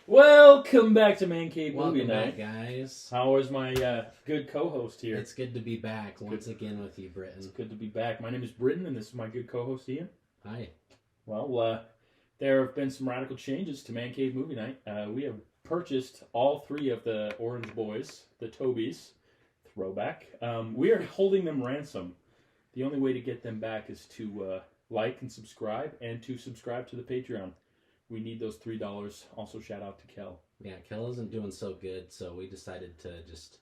Welcome back to Man Cave Movie Welcome Night, back, guys. How is my good co-host here? It's good to be back once again with you, Britton. It's good to be back. My name is Britton, and this is my good co-host, Ian. Hi. Well, there have been some radical changes to Man Cave Movie Night. We have purchased all three of the Orange Boys, the Tobies, throwback. We are holding them ransom. The only way to get them back is to like and subscribe, and to subscribe to the Patreon. We need those $3. Also, shout out to Kel. Yeah, Kel isn't doing so good, so we decided to just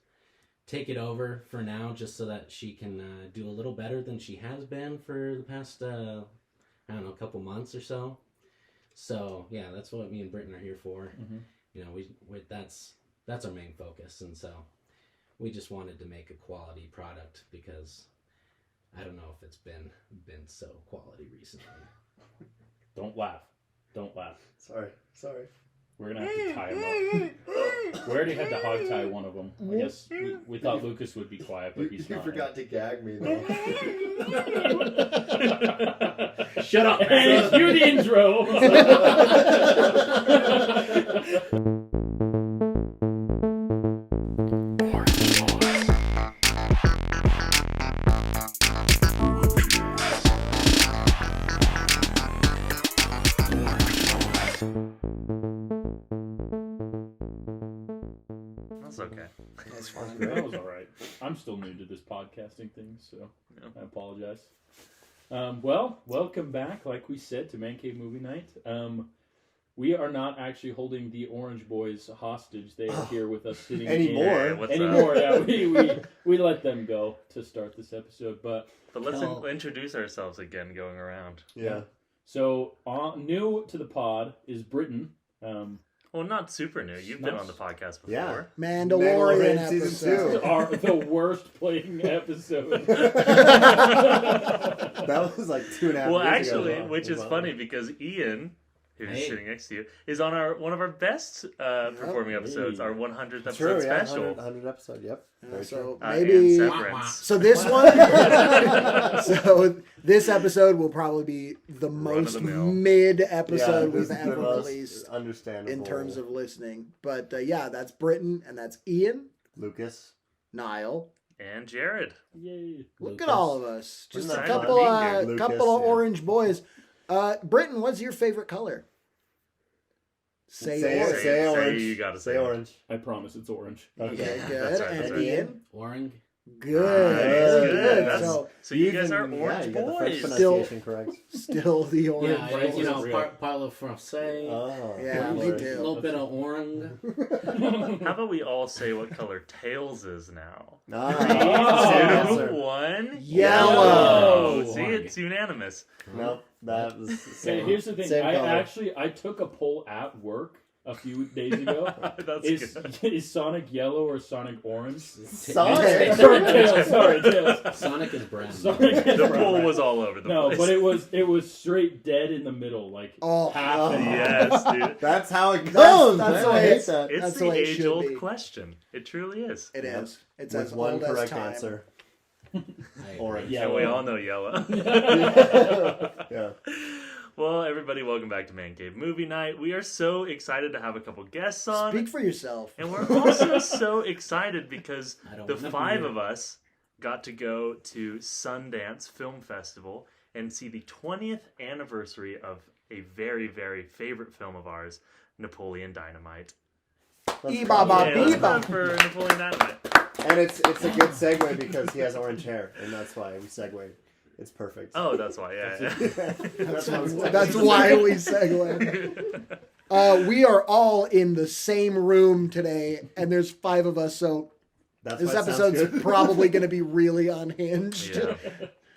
take it over for now, just so that she can do a little better than she has been for the past, couple months or so. So, yeah, that's what me and Britton are here for. Mm-hmm. You know, we that's our main focus, and so we just wanted to make a quality product because I don't know if it's been so quality recently. Don't laugh. Don't laugh. Sorry. We're going to have to tie him up. We already had to hog tie one of them. I guess we thought Lucas would be quiet, but he's you not. You forgot to gag me, though. Shut up, man. Cue the intro. That was all right. I'm still new to this podcasting thing, so I apologize. Well, welcome back, like we said, to Man Cave Movie Night. We are not actually holding the Orange Boys hostage. They are here with us sitting anymore. Yeah, we let them go to start this episode, but let's introduce ourselves again, going around. Yeah. So new to the pod is Britton. Well, not super new. You've been on the podcast before. Yeah. Mandalorian season 2. Are the worst playing episode. That was like 2.5 years ago. Well, actually, which is funny because Ian, who's sitting next to you, is on one of our best performing episodes, our 100th episode special. 100 episode, yep. So maybe. So this one. So this episode will probably be the most mid episode we've ever released. Understandable in terms of listening. But that's Britton, and that's Ian, Lucas, Niall, and Jared. Yay! Look at all of us. Just a couple Lucas, of orange boys. Britton, what's your favorite color? Say orange. Say orange. You gotta say orange. I promise it's orange. Okay, good. That's right, and Ian? Orange. Good. So you guys are orange boys. Still the orange. Yeah, parle français. Oh, yeah, me too. A little bit of orange. How about we all say what color Tails is now? 3, 2, 1. Yellow. See, it's unanimous. Nope, that was. Here's the thing. I took a poll at work a few days ago. Is Sonic yellow or Sonic orange? Sonic? Sorry, Tails. Sonic is brown. The poll was all over the place. No, but it was straight dead in the middle, like half. Yes, dude. That's how it goes. That's the way it's the age-old question. It truly is. It is. It's with as one old correct as time. answer. Orange. Yeah, we all know yellow. Yeah. Well, everybody, welcome back to Man Cave Movie Night. We are so excited to have a couple guests on. Speak for yourself. And we're also so excited because the 5 of us got to go to Sundance Film Festival and see the 20th anniversary of a very, very favorite film of ours, Napoleon Dynamite. For Napoleon Dynamite. And it's a good segue because he has orange hair, and that's why we segued. It's perfect. Oh, that's why, yeah. That's why we segue. We are all in the same room today, and there's 5 of us, so this episode's probably going to be really unhinged. Yeah.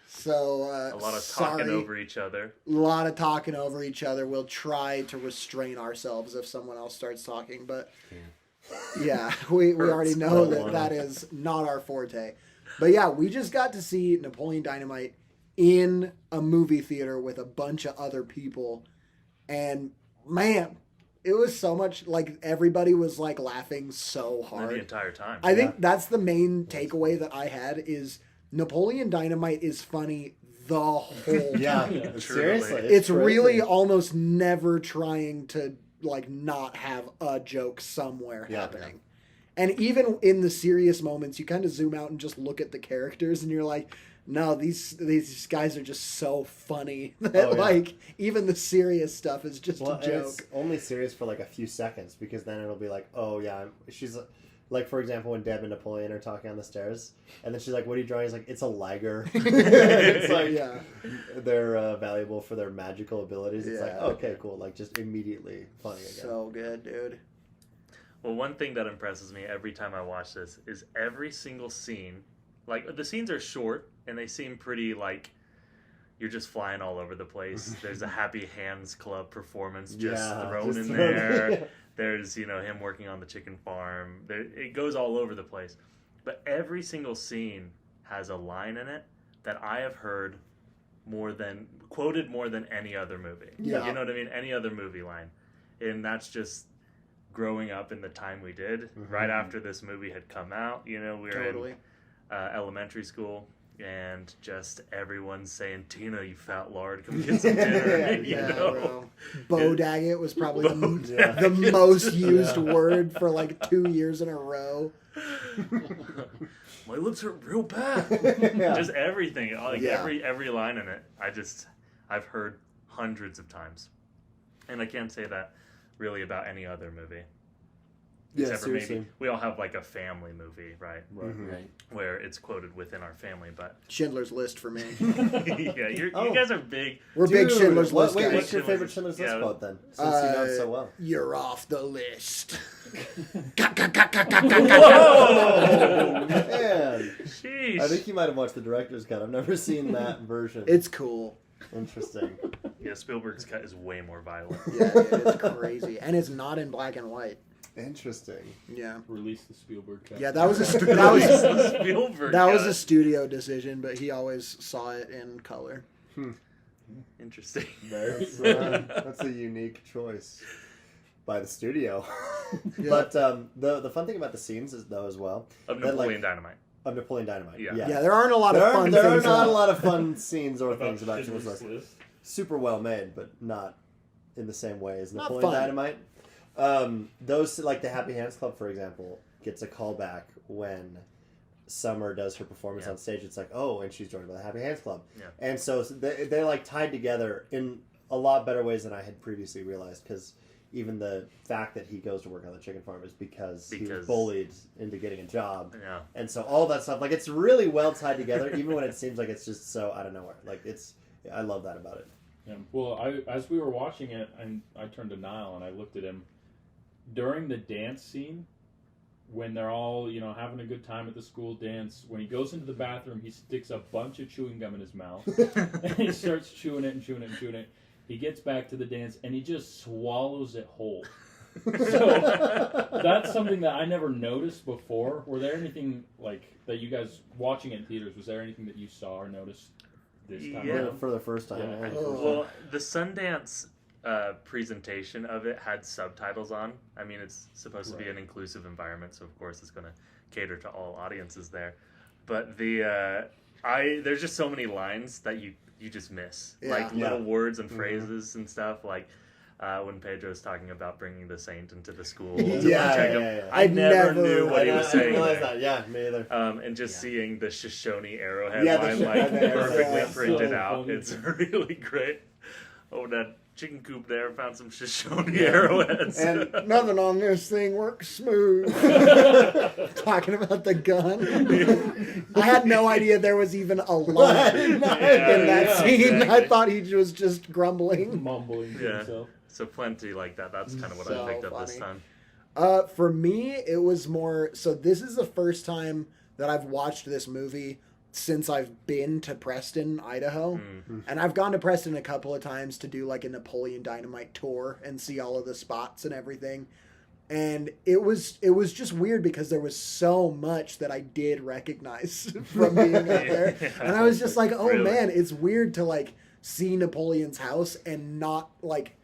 So, a lot of talking over each other. A lot of talking over each other. We'll try to restrain ourselves if someone else starts talking, but yeah, we already know that is not our forte. But yeah, we just got to see Napoleon Dynamite in a movie theater with a bunch of other people, and man, it was so much, like, everybody was like laughing so hard the entire time. I think that's the main takeaway that I had is Napoleon Dynamite is funny the whole time. Yeah, seriously. It's really almost never trying to like not have a joke somewhere Yeah, happening. And even in the serious moments, you kind of zoom out and just look at the characters, and you're like, no, these guys are just so funny that like even the serious stuff is just a joke. It's only serious for like a few seconds, because then it'll be like, oh yeah, she's like, for example, when Deb and Napoleon are talking on the stairs, and then she's like, what are you drawing? He's like, it's a liger. It's like, they're valuable for their magical abilities. It's like, okay, cool. Like, just immediately funny again. So good, dude. Well, one thing that impresses me every time I watch this is every single scene. Like, the scenes are short, and they seem pretty, like, you're just flying all over the place. There's a Happy Hands Club performance thrown in there. Yeah. There's, him working on the chicken farm. It goes all over the place. But every single scene has a line in it that I have heard quoted more than any other movie. Yeah. You know what I mean? Any other movie line. And that's just growing up in the time we did. Right after this movie had come out, we were in elementary school. And just everyone saying, Tina, you fat lard, come get some dinner. Bro. Bo Daggett was probably the most used word for like 2 years in a row. My lips are real bad. Just everything, like every line in it. I've heard hundreds of times, and I can't say that really about any other movie. Yeah, Except for seriously. maybe we all have like a family movie, right? Right. Where it's quoted within our family, but Schindler's List for me. yeah, you guys are big. We're big Schindler's List guys. What's your favorite Schindler's List quote then? Since you know it so well. You're off the list. Whoa, man! Sheesh. I think you might have watched the director's cut. I've never seen that version. It's cool. Interesting. Yeah, Spielberg's cut is way more violent. Yeah, it's crazy, and it's not in black and white. Interesting. Yeah. Release the Spielberg cut. Yeah, that was a Spielberg that was cut. a studio decision, but he always saw it in color. Interesting. That's a unique choice by the studio. Yeah. But the fun thing about the scenes is though as well Of Napoleon Dynamite. Of Napoleon Dynamite. Yeah. Yeah, there aren't a lot of fun There are things. not a lot of fun scenes or things about Schindler's Schindler's List. List. Super well made, but not in the same way as Not Napoleon fun. Dynamite. Those, like the Happy Hands Club, for example, gets a callback when Summer does her performance on stage. It's like, oh, and she's joined by the Happy Hands Club. Yeah. And so they're like tied together in a lot better ways than I had previously realized, because even the fact that he goes to work on the chicken farm is because he was bullied into getting a job. Yeah. And so all that stuff, like, it's really well tied together, even when it seems like it's just so out of nowhere. Like, I love that about it. Yeah. Well, as we were watching it, and I turned to Niall and I looked at him during the dance scene when they're all having a good time at the school dance. When he goes into the bathroom, he sticks a bunch of chewing gum in his mouth and he starts chewing it and chewing it and chewing it. He gets back to the dance and he just swallows it whole. So that's something that I never noticed before. Were there anything like that you guys watching it in theaters? Was there anything that you saw or noticed this time? Yeah. For the first time. Yeah. Well, the Sundance presentation of it had subtitles on. I mean, it's supposed to be an inclusive environment, so of course it's going to cater to all audiences there. But there's just so many lines that you just miss, like little words and phrases and stuff, like when Pedro's talking about bringing the saint into the school. I never knew what he was saying. I didn't realize that. Yeah, me either. And just seeing the Shoshone arrowhead line perfectly printed out, funny. it's really great. Oh, that chicken coop there found some Shoshone arrowheads. And Nothing on this thing works smooth. Talking about the gun. I had no idea there was even a line in that scene. Exactly. I thought he was just grumbling. Mumbling to himself. So plenty like that. That's kind of what So I picked up funny. this time. For me, it was more... So this is the first time that I've watched this movie since I've been to Preston, Idaho. And I've gone to Preston a couple of times to do like a Napoleon Dynamite tour and see all of the spots and everything. And it was just weird because there was so much that I did recognize from being out there. And I was just like, oh man, it's weird to like see Napoleon's house and not like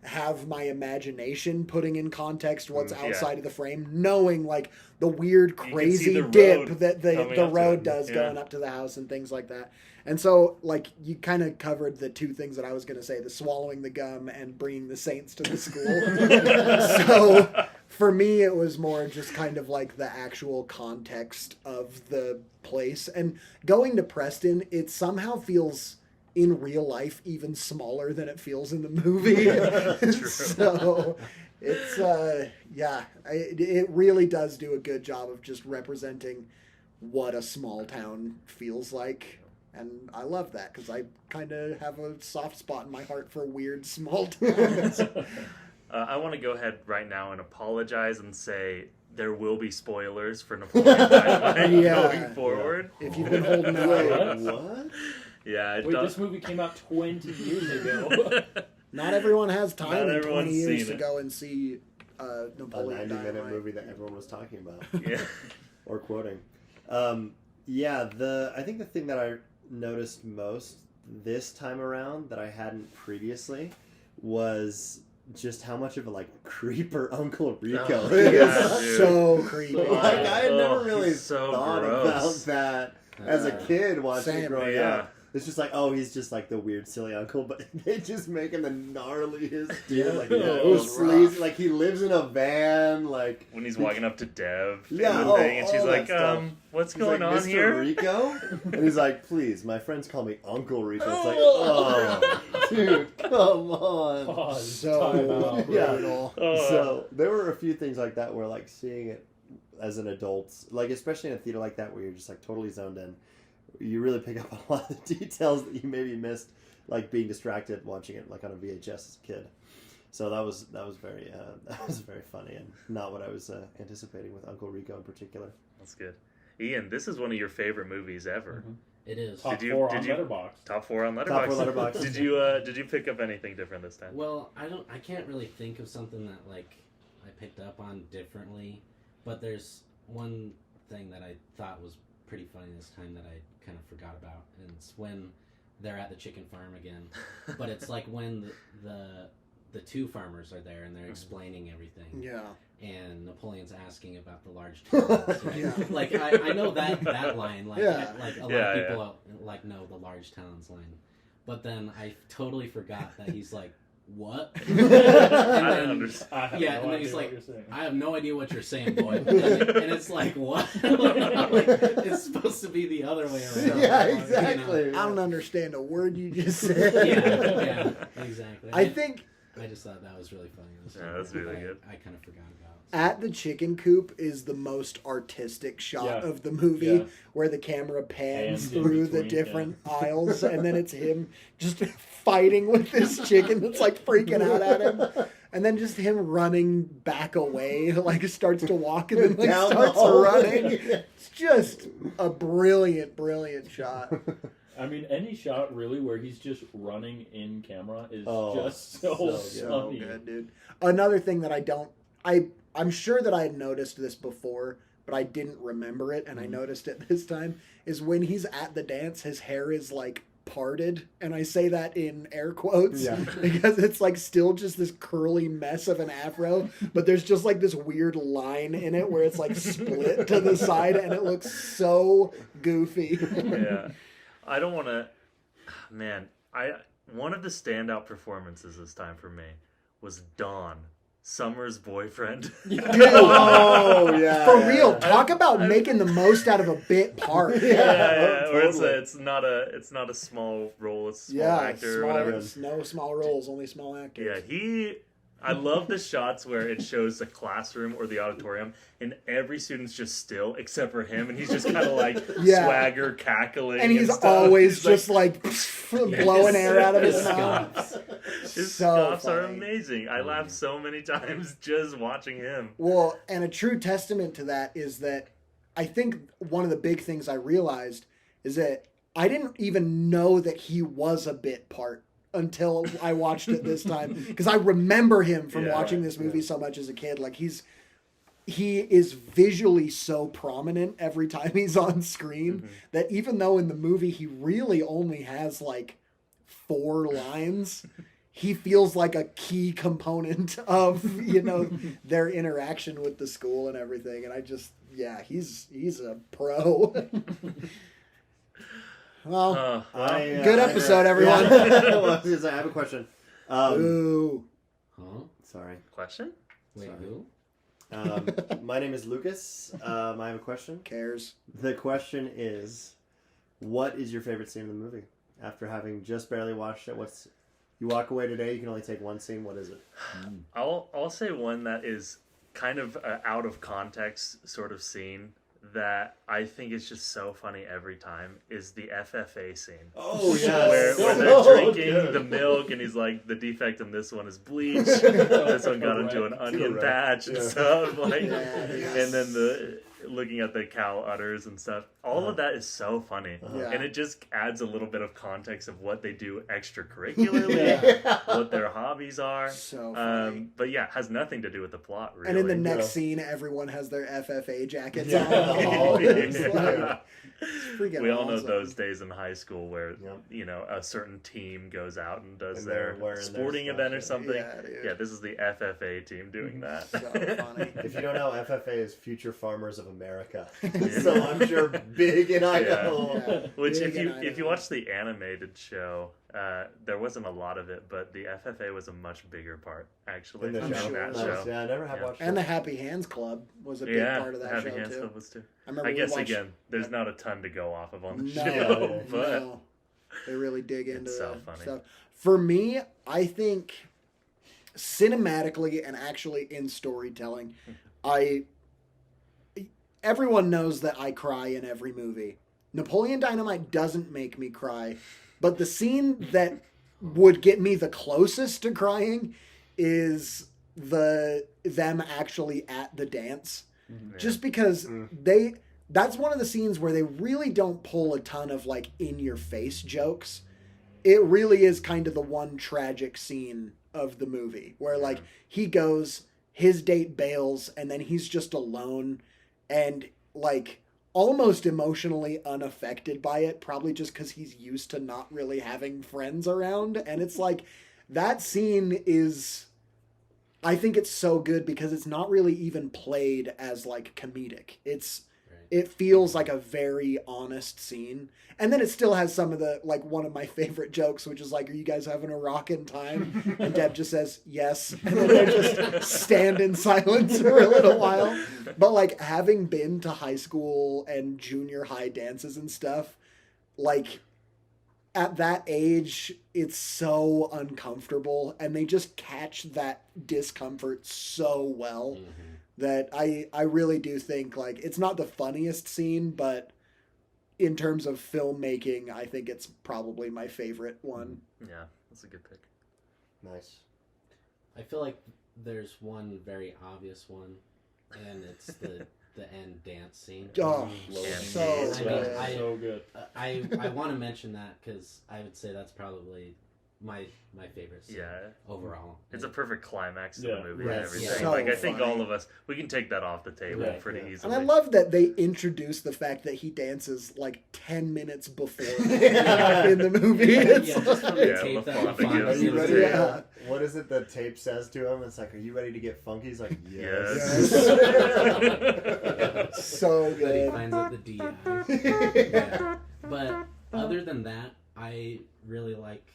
have my imagination putting in context what's outside of the frame, knowing like the weird crazy dip that the road does going up to the house and things like that. And so like you kind of covered the two things that I was going to say, the swallowing the gum and bringing the saints to the school. So for me it was more just kind of like the actual context of the place, and going to Preston, it somehow feels in real life even smaller than it feels in the movie. So it's it really does do a good job of just representing what a small town feels like, and I love that because I kind of have a soft spot in my heart for weird small towns. I want to go ahead right now and apologize and say there will be spoilers for Napoleon Dynamite going forward. If you've been holding out. What? Yeah, this movie came out 20 years ago. Not everyone has time in 20 everyone's years seen to it. go and see A Napoleon 90-minute Dynamite. movie that everyone was talking about. Yeah. Or quoting. I think the thing that I noticed most this time around that I hadn't previously was just how much of a creeper Uncle Rico is. Yeah, So creepy. I had never really he's so thought gross. about that as a kid watching it Same. growing Yeah. up. It's just like, oh, he's just like the weird, silly uncle, but they just make him the gnarliest dude. Like, it was sleazy, rough. like he lives in a van, like When he's walking up to Dev Yeah, and, the thing, and she's all like, that stuff. what's he's going like, on Mr. here? Rico? And he's like, please, my friends call me Uncle Rico. It's like, oh, dude, come on. Pause, So time out. Yeah. brutal. So there were a few things like that where like seeing it as an adult, like especially in a theater like that where you're just like totally zoned in, you really pick up a lot of the details that you maybe missed, like being distracted watching it like on a VHS as a kid. So that was very funny and not what I was anticipating with Uncle Rico in particular. That's good. Ian, this is one of your favorite movies ever. Mhm. It is. Top Did you- 4 did on you- Letterboxd. Top 4 on Top Letterboxd. 4 Letterboxd. Did you pick up anything different this time? Well, I can't really think of something that like I picked up on differently, but there's one thing that I thought was pretty funny this time that I kind of forgot about, and it's when they're at the chicken farm again. But it's like when the two farmers are there and they're explaining everything. Yeah. And Napoleon's asking about the large towns. Right? Yeah. Like I know that line. Like Yeah. like a lot Yeah, of people like know the large towns line, but then I totally forgot that he's like, what? I don't understand. I have Yeah, no and then idea he's what like, you're saying. I have no idea what you're saying, boy. And it's like, what? Like, it's supposed to be the other way around. Yeah, You know? exactly. I don't understand a word you just said. Yeah, exactly. I think I just thought that was really funny. Yeah, that's really good. I kind of forgot about. At the Chicken Coop is the most artistic shot Yeah. of the movie, Yeah. where the camera pans Pans in through the between, different aisles, and then it's him just fighting with this chicken that's like freaking out at him, and then just him running back away, like starts to walk and then like Down the starts hallway. running. It's just a brilliant, brilliant shot. I mean, any shot really where he's just running in camera is Oh, just so so So funny. good, dude. Another thing that I'm sure that I had noticed this before, but I didn't remember it, and I noticed it this time, is when he's at the dance, his hair is like parted, and I say that in air quotes, Yeah. because it's like still just this curly mess of an afro, but there's just like this weird line in it where it's like split to the side, and it looks so goofy. Yeah. I don't want to. Man, one of the standout performances this time for me was Dawn, Summer's boyfriend. Dude, Oh, yeah. for yeah, real, yeah. talk about making the most out of a bit part. Yeah. Or Totally. it's not a small role, it's a small Yeah, actor or whatever. no small roles, only small actors. Yeah, I love the shots where it shows the classroom or the auditorium and every student's just still except for him, and he's just kind of like Yeah. swagger, cackling, And he's stuff. always He's just like blowing air out of his His mouth. scoffs. his so scoffs are funny. amazing. I laughed so many times just watching him. Well, and a true testament to that is that I think one of the big things I realized is that I didn't even know that he was a bit part until I watched it this time, because I remember him from Yeah, watching this movie so much as a kid. Like he is visually so prominent every time he's on screen that even though in the movie he really only has like 4 lines, he feels like a key component of, you know, their interaction with the school and everything. And I just, yeah, he's a pro. Well, good episode, everyone. Well, I have a question. Ooh. Huh? Sorry. Question? Wait, Sorry. who? My name is Lucas. I have a question. Cares. The question is, what is your favorite scene in the movie? After having just barely watched it, you walk away today, you can only take one scene. What is it? I'll say one that is kind of out of context sort of scene that I think is just so funny every time is the FFA scene. Oh, yeah. Where they're drinking the milk and he's like, the defect in this one is bleach. This one got into an onion patch and stuff. Like, and then looking at the cow udders and stuff. All of that is so funny. And it just adds a little bit of context of what they do extracurricularly, what their hobbies are. So funny. But yeah, it has nothing to do with the plot, really. And in the next scene, everyone has their FFA jackets on. We all know those days in high school where, you know, a certain team goes out and does their sporting event or something. Yeah, this is the FFA team doing that. So funny. If you don't know, FFA is Future Farmers of America. So I'm sure big in Idaho. Yeah. Which, if you watch the animated show, there wasn't a lot of it, but the FFA was a much bigger part, actually. In the show? That Nice. show. Yeah, I never have watched it. And the Happy Hands Club was a big part of that Happy show, Hands too. Club was too. I guess, again, there's not a ton to go off of on the show. No, But they really dig into so that funny. stuff. For me, I think cinematically and actually in storytelling, everyone knows that I cry in every movie. Napoleon Dynamite doesn't make me cry, but the scene that would get me the closest to crying is them actually at the dance. Just because that's one of the scenes where they really don't pull a ton of like in your face jokes. It really is kind of the one tragic scene of the movie where like he goes, his date bails, and then he's just alone and like almost emotionally unaffected by it, probably just because he's used to not really having friends around. And it's like that scene is, I think it's so good because it's not really even played as like comedic. It feels like a very honest scene. And then it still has some of the, like one of my favorite jokes, which is like, are you guys having a rockin' time? And Deb just says, yes. And then they just stand in silence for a little while. But like having been to high school and junior high dances and stuff, like at that age, it's so uncomfortable. And they just catch that discomfort so well. That I really do think, like, it's not the funniest scene, but in terms of filmmaking, I think it's probably my favorite one. Yeah, that's a good pick. Nice. I feel like there's one very obvious one, and it's the end dance scene. Oh, so good. I want to mention that because I would say that's probably my favorite scene overall. It's a perfect climax to the movie and everything. So like I think funny. all of us, we can take that off the table pretty easily. And I love that they introduce the fact that he dances like 10 minutes before in the movie. It's just from the tape that Fonda we gives Are you him. ready? What is it the tape says to him? It's like, are you ready to get funky? He's like, yes. So But he good. finds out the DI. But other than that, I really like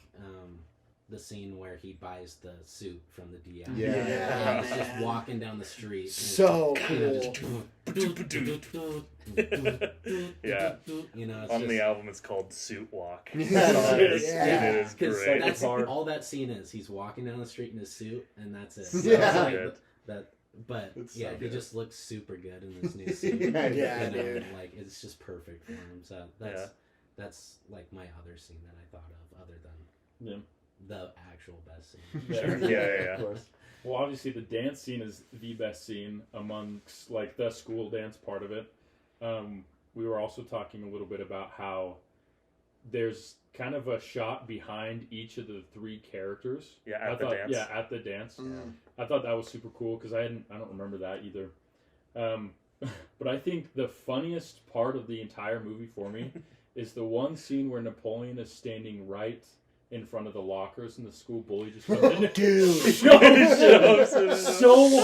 the scene where he buys the suit from the DI. Yeah. And he's just walking down the street. So Yeah. You know, On the album, it's called Suit Walk. Yeah. It is great. That's all that scene is. He's walking down the street in his suit, and that's it. Yeah. So, like, Good. but It's yeah, so he good. just looks super good in this new suit. Yeah, dude. Like it's just perfect for him. So that's like my other scene that I thought of, other than the actual best scene. Yeah. Of course. Well, obviously the dance scene is the best scene amongst like the school dance part of it. We were also talking a little bit about how there's kind of a shot behind each of the three characters. Yeah, at the dance. Yeah, at the dance. I thought that was super cool because I don't remember that either. But I think the funniest part of the entire movie for me is the one scene where Napoleon is standing right in front of the lockers, and the school bully just comes in. Dude, so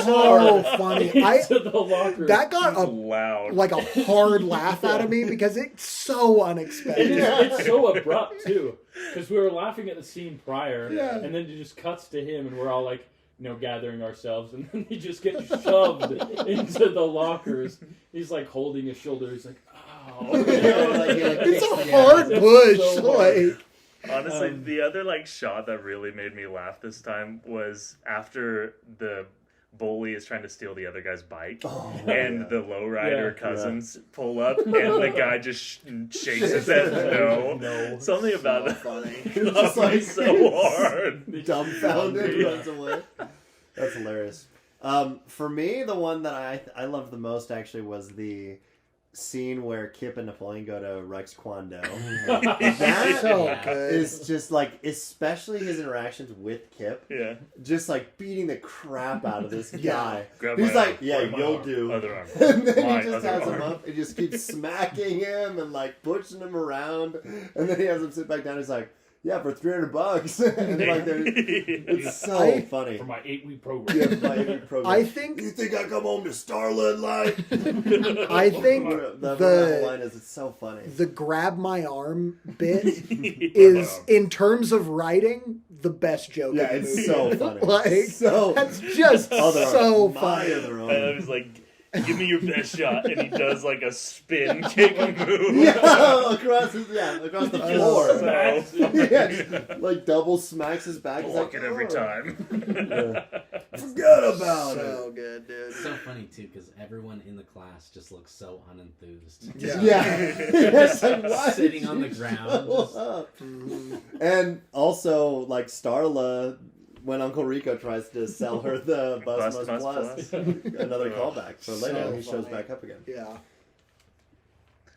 hard funny. into the lockers. That got loud. like a hard laugh out of me because it's so unexpected. It's so abrupt too, because we were laughing at the scene prior, Yeah. and then it just cuts to him, and we're all like, gathering ourselves, and then he just gets shoved into the lockers. He's like holding his shoulder. He's like, "Oh!" It's a hard push. So hard. Honestly, the other shot that really made me laugh this time was after the bully is trying to steal the other guy's bike, and the lowrider cousins pull up, and the guy just shakes his head no. Something about that funny. just so hard. Dumbfounded, runs away. That's hilarious. For me, the one that I loved the most actually was the scene where Kip and Napoleon go to Rex Kwon Do. That So good. is just especially his interactions with Kip. Yeah. Just beating the crap out of this guy. Grab He's my like, arm. yeah, My you'll arm. do. Other arm. And then My he just other has him arm. up and just keeps smacking him and pushing him around. And then he has him sit back down. He's like, yeah, for $300. And it's so funny. For my 8-week program. Yeah, my 8-week program. I think You think I come home to Starlit Light? I think The whole line is, it's so funny. the grab my arm bit is, in terms of writing, the best joke. Yeah, in the it's movie. so funny. That's just Other so arm, my funny. other arm. And I was like, give me your best shot. And he does a spin kick move. Yeah, across the floor. So Yeah, just, double smacks his back. He's block like, it every "Oh." time. Forget about it. So good, dude. It's so funny too because everyone in the class just looks so unenthused. Yeah. It's like, why did Sitting on you the ground, show just- up? Mhm. And also, Starla, when Uncle Rico tries to sell her the Bust Must Plus, another callback for later. So He shows funny. back up again. Yeah.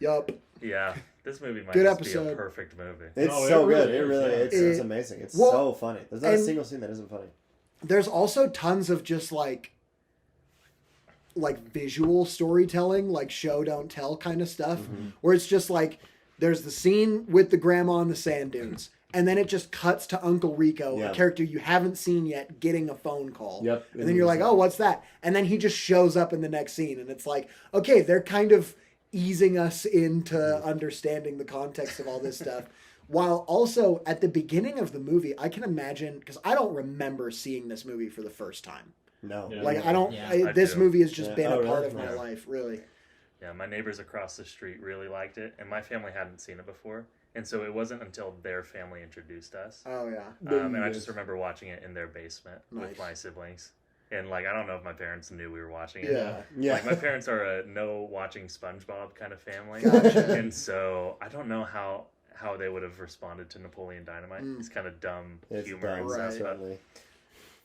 Yup. Yeah, this movie might Good just be episode. a perfect movie. It's No, it so really good. It is, really yeah. it's amazing. It's Well, so funny. There's not a and- single scene that isn't funny. There's also tons of just visual storytelling, show don't tell kind of stuff, where it's just there's the scene with the grandma on the sand dunes, and then it just cuts to Uncle Rico, Yeah. a character you haven't seen yet, getting a phone call. Yep. And then you're like, oh, what's that? And then he just shows up in the next scene, and it's like, okay, they're kind of easing us into understanding the context of all this stuff. While also at the beginning of the movie, I can imagine, because I don't remember seeing this movie for the first time. No. Yeah. Like I don't. Yeah. This do. movie has just Yeah. been Oh, a part really? of my Yeah. life, really. Yeah, my neighbors across the street really liked it, and my family hadn't seen it before. And so it wasn't until their family introduced us. Oh yeah. And I just remember watching it in their basement Nice. with my siblings. And I don't know if my parents knew we were watching it. Yeah. Yeah. My parents are a no watching SpongeBob kind of family. Gotcha. And so I don't know how they would have responded to Napoleon Dynamite. It's kind of dumb It's humor dumb, and Right. stuff. certainly.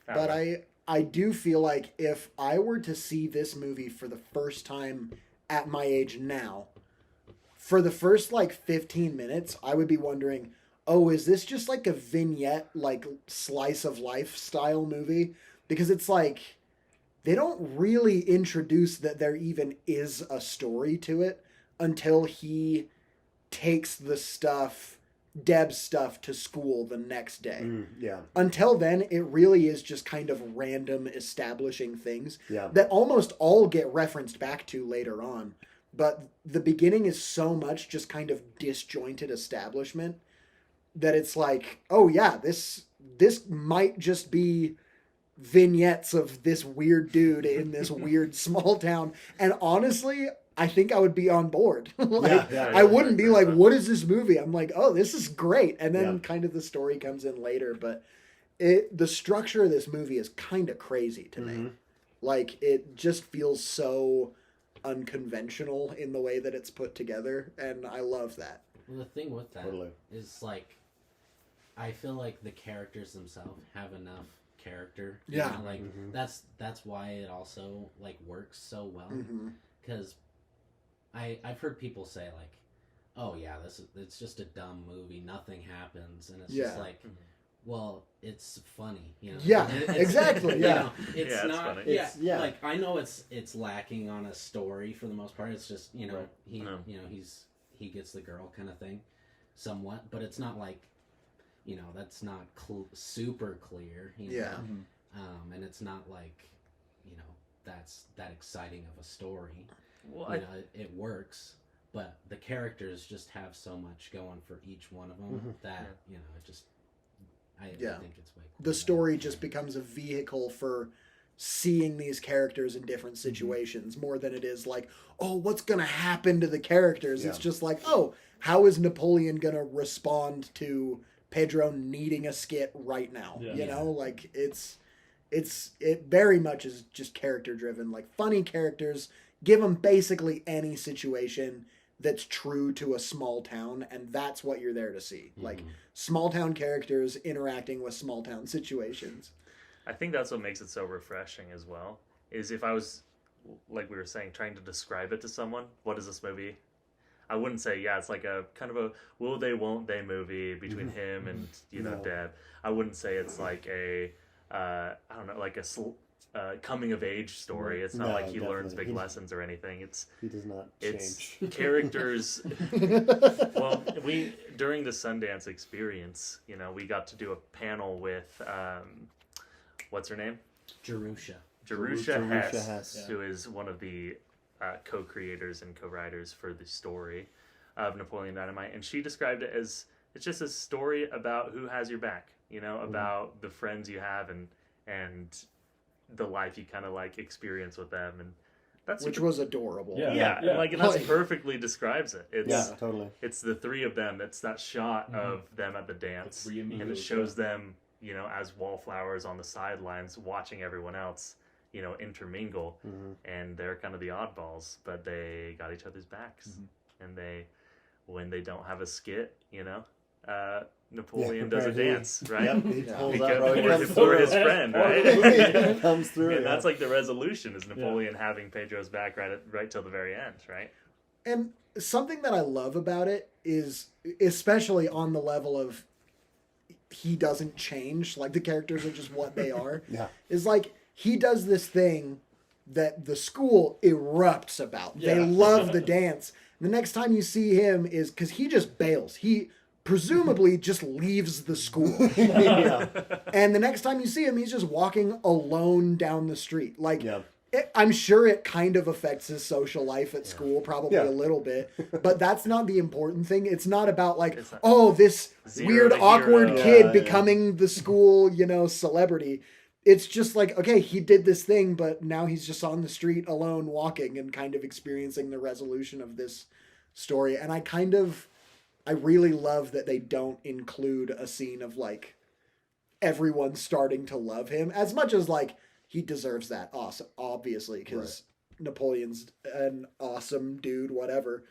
But But I do feel like if I were to see this movie for the first time at my age now, for the first 15 minutes, I would be wondering, oh, is this just a vignette, slice of life style movie? Because it's they don't really introduce that there even is a story to it until he takes Deb's stuff to school the next day. Yeah. Until then, it really is just kind of random establishing things Yeah. that almost all get referenced back to later on. But the beginning is so much just kind of disjointed establishment that it's oh yeah, this might just be vignettes of this weird dude in this weird small town. And honestly, I think I would be on board. I wouldn't be like, what is this movie? I'm like, oh, this is great. And then kind of the story comes in later. But the structure of this movie is kind of crazy to me. It just feels so unconventional in the way that it's put together. And I love that. Well, the thing with that Totally. is I feel like the characters themselves have enough character. Yeah. That's why it also works so well. Because I've heard people say oh yeah, it's just a dumb movie, nothing happens, and it's just well, it's funny, Yeah, It's, exactly. you know, it's Yeah, it's not. funny. Yeah, I know it's lacking on a story for the most part. It's just he gets the girl kind of thing, somewhat, but it's not that's not super clear. Yeah. And it's not like, that's that exciting of a story. Well, It works, but the characters just have so much going for each one of them that, it just, I think it's way cool. The story just becomes a vehicle for seeing these characters in different situations more than it is like, oh, what's going to happen to the characters? It's just like, oh, how is Napoleon going to respond to Pedro needing a skit right now? Like it very much is just character driven, like funny characters. Give them basically any situation that's true to a small town, and that's what you're there to see. Like small town characters interacting with small town situations. I think that's what makes it so refreshing as well. Is if I was, like we were saying, trying to describe it to someone, what is this movie? I wouldn't say, it's like a kind of a will they, won't they movie between him and, Deb. I wouldn't say it's like a, I don't know, like a coming of age story. It's not like he learns big lessons or anything. He does not change. change. Characters. Well, during the Sundance experience, we got to do a panel with, what's her name? Jerusha Hess, who is one of the co-creators and co-writers for the story of Napoleon Dynamite, and she described it as it's just a story about who has your back, about the friends you have and the life you kind of like experience with them, and which was adorable. Like and that's perfectly describes it. It's totally. It's the three of them. It's that shot of them at the dance, and it shows them, as wallflowers on the sidelines watching everyone else, intermingle, and they're kind of the oddballs, but they got each other's backs, and when they don't have a skit, Napoleon does a dance, right? Yep, he pulls for his friend, right? He comes through, and that's like the resolution is Napoleon having Pedro's back right till the very end, right? And something that I love about it is, especially on the level of he doesn't change, like the characters are just what they are, is like he does this thing that the school erupts about. They love the dance. The next time you see him is because he just bails. He presumably just leaves the school. And the next time you see him, he's just walking alone down the street. Like, I'm sure it kind of affects his social life at school, probably a little bit. But that's not the important thing. It's not about like, this weird, awkward kid becoming the school, celebrity. It's just like, okay, he did this thing, but now he's just on the street alone walking and kind of experiencing the resolution of this story. And I really love that they don't include a scene of like everyone starting to love him as much as like he deserves that, awesome, obviously, because Napoleon's an awesome dude, whatever.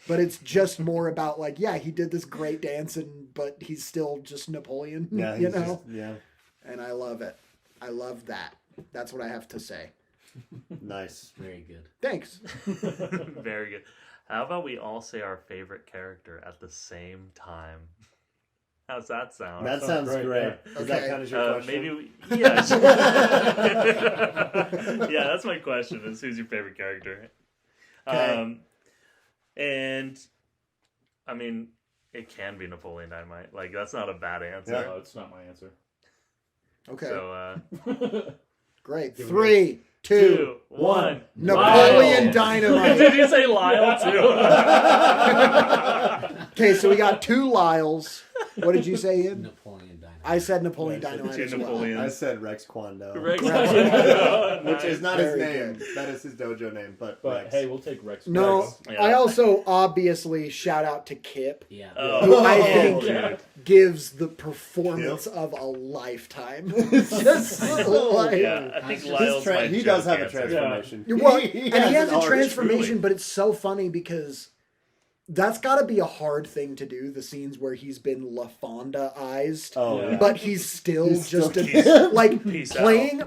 But it's just more about like, he did this great dance, but he's still just Napoleon, And I love it. I love that. That's what I have to say. Nice. Very good. Thanks. Very good. How about we all say our favorite character at the same time? How's that sound? That sounds great. Does that count as your question? Maybe that's my question, is who's your favorite character? Okay. And I mean, it can be Napoleon Dynamite. Like, that's not a bad answer. No, it's not my answer. Okay. So, great. 3, 2, 1. Lyle. Napoleon Dynamite. Did you say Lyle too? Okay, so we got 2 Lyles. What did you say, Ian? Napoleon Dynamite. I said Napoleon Dynamite 2 as well. Napoleons. I said Rex Kwando. Rex. Which is not Very his name. good. That is his dojo name. But But Rex. hey, we'll take Rex. No, Rex. Yeah. I also obviously shout out to Kip, Yeah. who I think dude. gives the performance of a lifetime. It's just like... Yeah, I think Lyle's my he joke does have a answer. transformation. Well, and he has an a arc. transformation, truly. but it's so funny because that's got to be a hard thing to do, the scenes where he's been LaFonda-ized. Oh, Yeah. yeah. But he's still He's just still- like Peace playing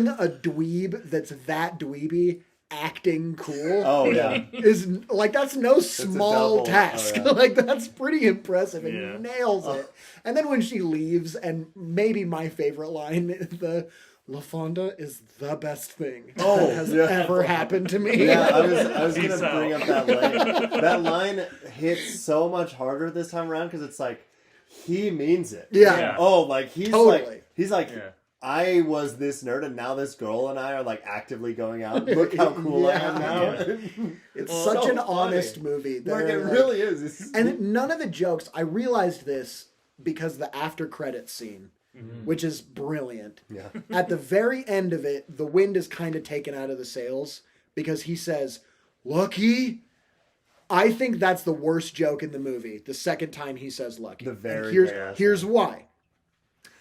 a dweeb that's that dweeby acting cool. Oh, yeah. Is like that's no small double. task. Oh, yeah. Like that's pretty impressive, and Yeah. he nails it. And then when she leaves, and maybe my favorite line, the LaFonda is the best thing that has ever happened to me. Yeah, I was Peace gonna bring out. up that line. That line hits so much harder this time around because it's like he means it. Yeah. Oh, like he's Totally. like Yeah. I was this nerd, and now this girl and I are like actively going out. Look how cool I am now. It's Well, such so an funny. honest movie. Like They're, it really is. And none of the jokes, I realized this because the after credits scene, which is brilliant. Yeah. At the very end of it, the wind is kind of taken out of the sails because he says, "Lucky." I think that's the worst joke in the movie. The second time he says "lucky." The very And last here's one. why.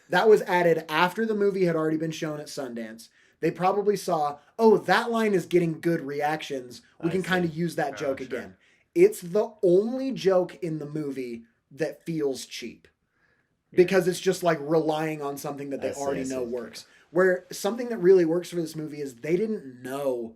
That was added after the movie had already been shown at Sundance. They probably saw, oh, that line is getting good reactions. We can kind of use that joke again. It's the only joke in the movie that feels cheap. Because it's just like relying on something that they already know works. Where something that really works for this movie is they didn't know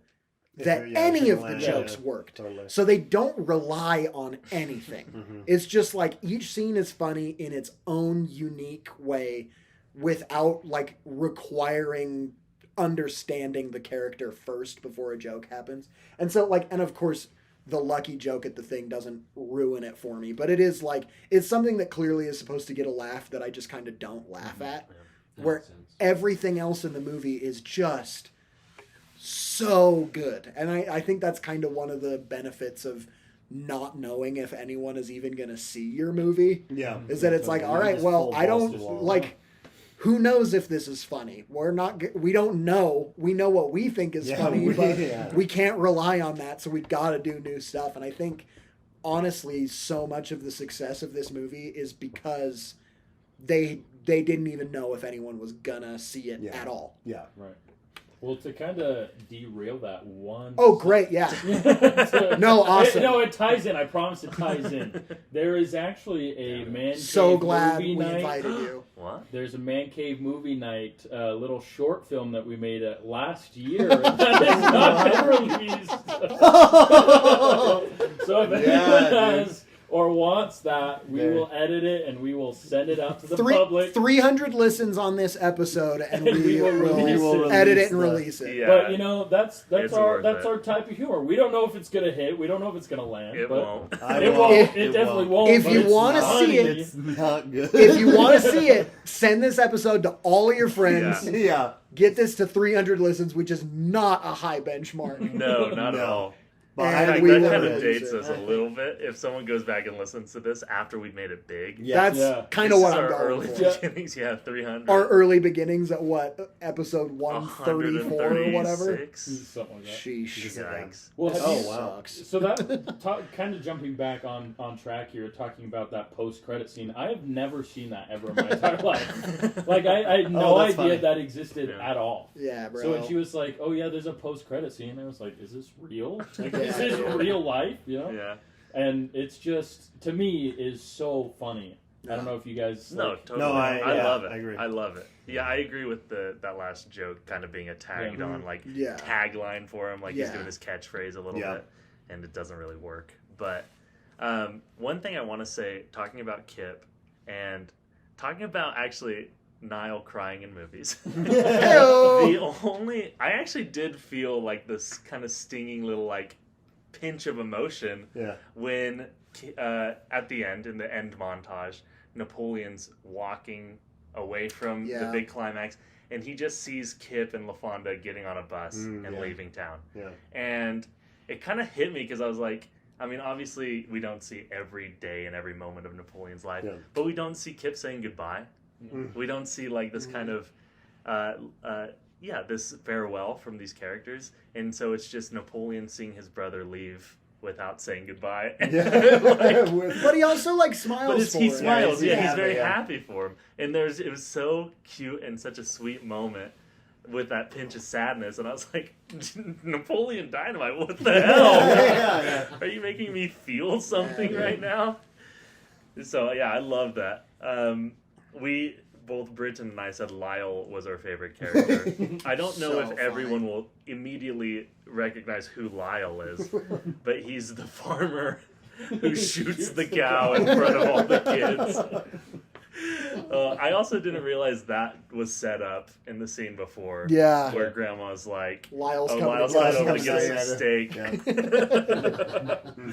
that any of the jokes worked. Totally. So they don't rely on anything. It's just like each scene is funny in its own unique way without like requiring understanding the character first before a joke happens. And so like, and of course the lucky joke at the thing doesn't ruin it for me, but it is like, it's something that clearly is supposed to get a laugh that I just kind of don't laugh at. Where everything else in the movie is just so good. And I think that's kind of one of the benefits of not knowing if anyone is even going to see your movie. Yeah. Is that it's like, all right, well, I don't like, who knows if this is funny? We don't know. We know what we think is funny, but we can't rely on that. So we've got to do new stuff. And I think honestly, so much of the success of this movie is because they didn't even know if anyone was gonna see it at all. Yeah. Right. Well, to kind of derail that one. Oh, great! Yeah. No, awesome. It ties in. I promise it ties in. There is actually a man cave So glad movie we night. invited you. What? There's a man cave movie night, a little short film that we made last year that is not been released. So if anyone has or wants that, we will edit it and we will send it out to the public. 300 listens on this episode, and we will edit it and release it. Yeah. But you know, that's It's our worth it. our type of humor. We don't know if it's gonna hit. We don't know if it's gonna land. It but won't. It won't. It definitely won't. If but you it's wanna funny. see it, It's not good. If you want to see it, send this episode to all of your friends. Yeah. Get this to 300 listens, which is not a high benchmark. No, not at all. But And Like, we that will kind of release dates it. us a little bit. If someone goes back and listens to this after we've made it big, That's kind of this what is I'm our going early for. beginnings. Yeah, 300. Our early beginnings at what? Episode 134 or whatever? 136. Something like that. Sheesh. Yikes. Well, have you- Sucks. So that kind of jumping back on track here, talking about that post-credit scene. I have never seen that ever in my entire life. Like I had no that's idea funny. that existed at all. Yeah, bro. So when she was like, "Oh yeah, there's a post-credit scene," I was like, "Is this real? Like, Yeah. is this real life?" You know? Yeah. And it's just, to me, is so funny. I don't know if you guys. No, like, totally. No, I love it. I agree. I love it. Yeah, I agree with that last joke kind of being a tagged on tagline for him, like he's doing his catchphrase a little bit, and it doesn't really work. But one thing I want to say, talking about Kip and talking about actually Niall crying in movies. I actually did feel like this kind of stinging little like pinch of emotion when at the end, in the end montage, Napoleon's walking away from the big climax, and he just sees Kip and LaFonda getting on a bus and leaving town. Yeah. And it kind of hit me because I was like, I mean, obviously we don't see every day and every moment of Napoleon's life, but we don't see Kip saying goodbye. We don't see like this kind of this farewell from these characters, and so it's just Napoleon seeing his brother leave without saying goodbye. But he also like smiles. But he smiles. Yeah, he's very happy for him. And it was so cute and such a sweet moment with that pinch of sadness. And I was like, Napoleon Dynamite, what the hell? Are you making me feel something right now? So yeah, I love that. Both Britton and I said Lyle was our favorite character. I don't know if everyone will immediately recognize who Lyle is, but he's the farmer who shoots the cow in front of all the kids. I also didn't realize that was set up in the scene before. Yeah. Where Grandma's like, Lyle's "Oh, coming Lyle's to coming get over to us get us Yeah. some steak," Yeah.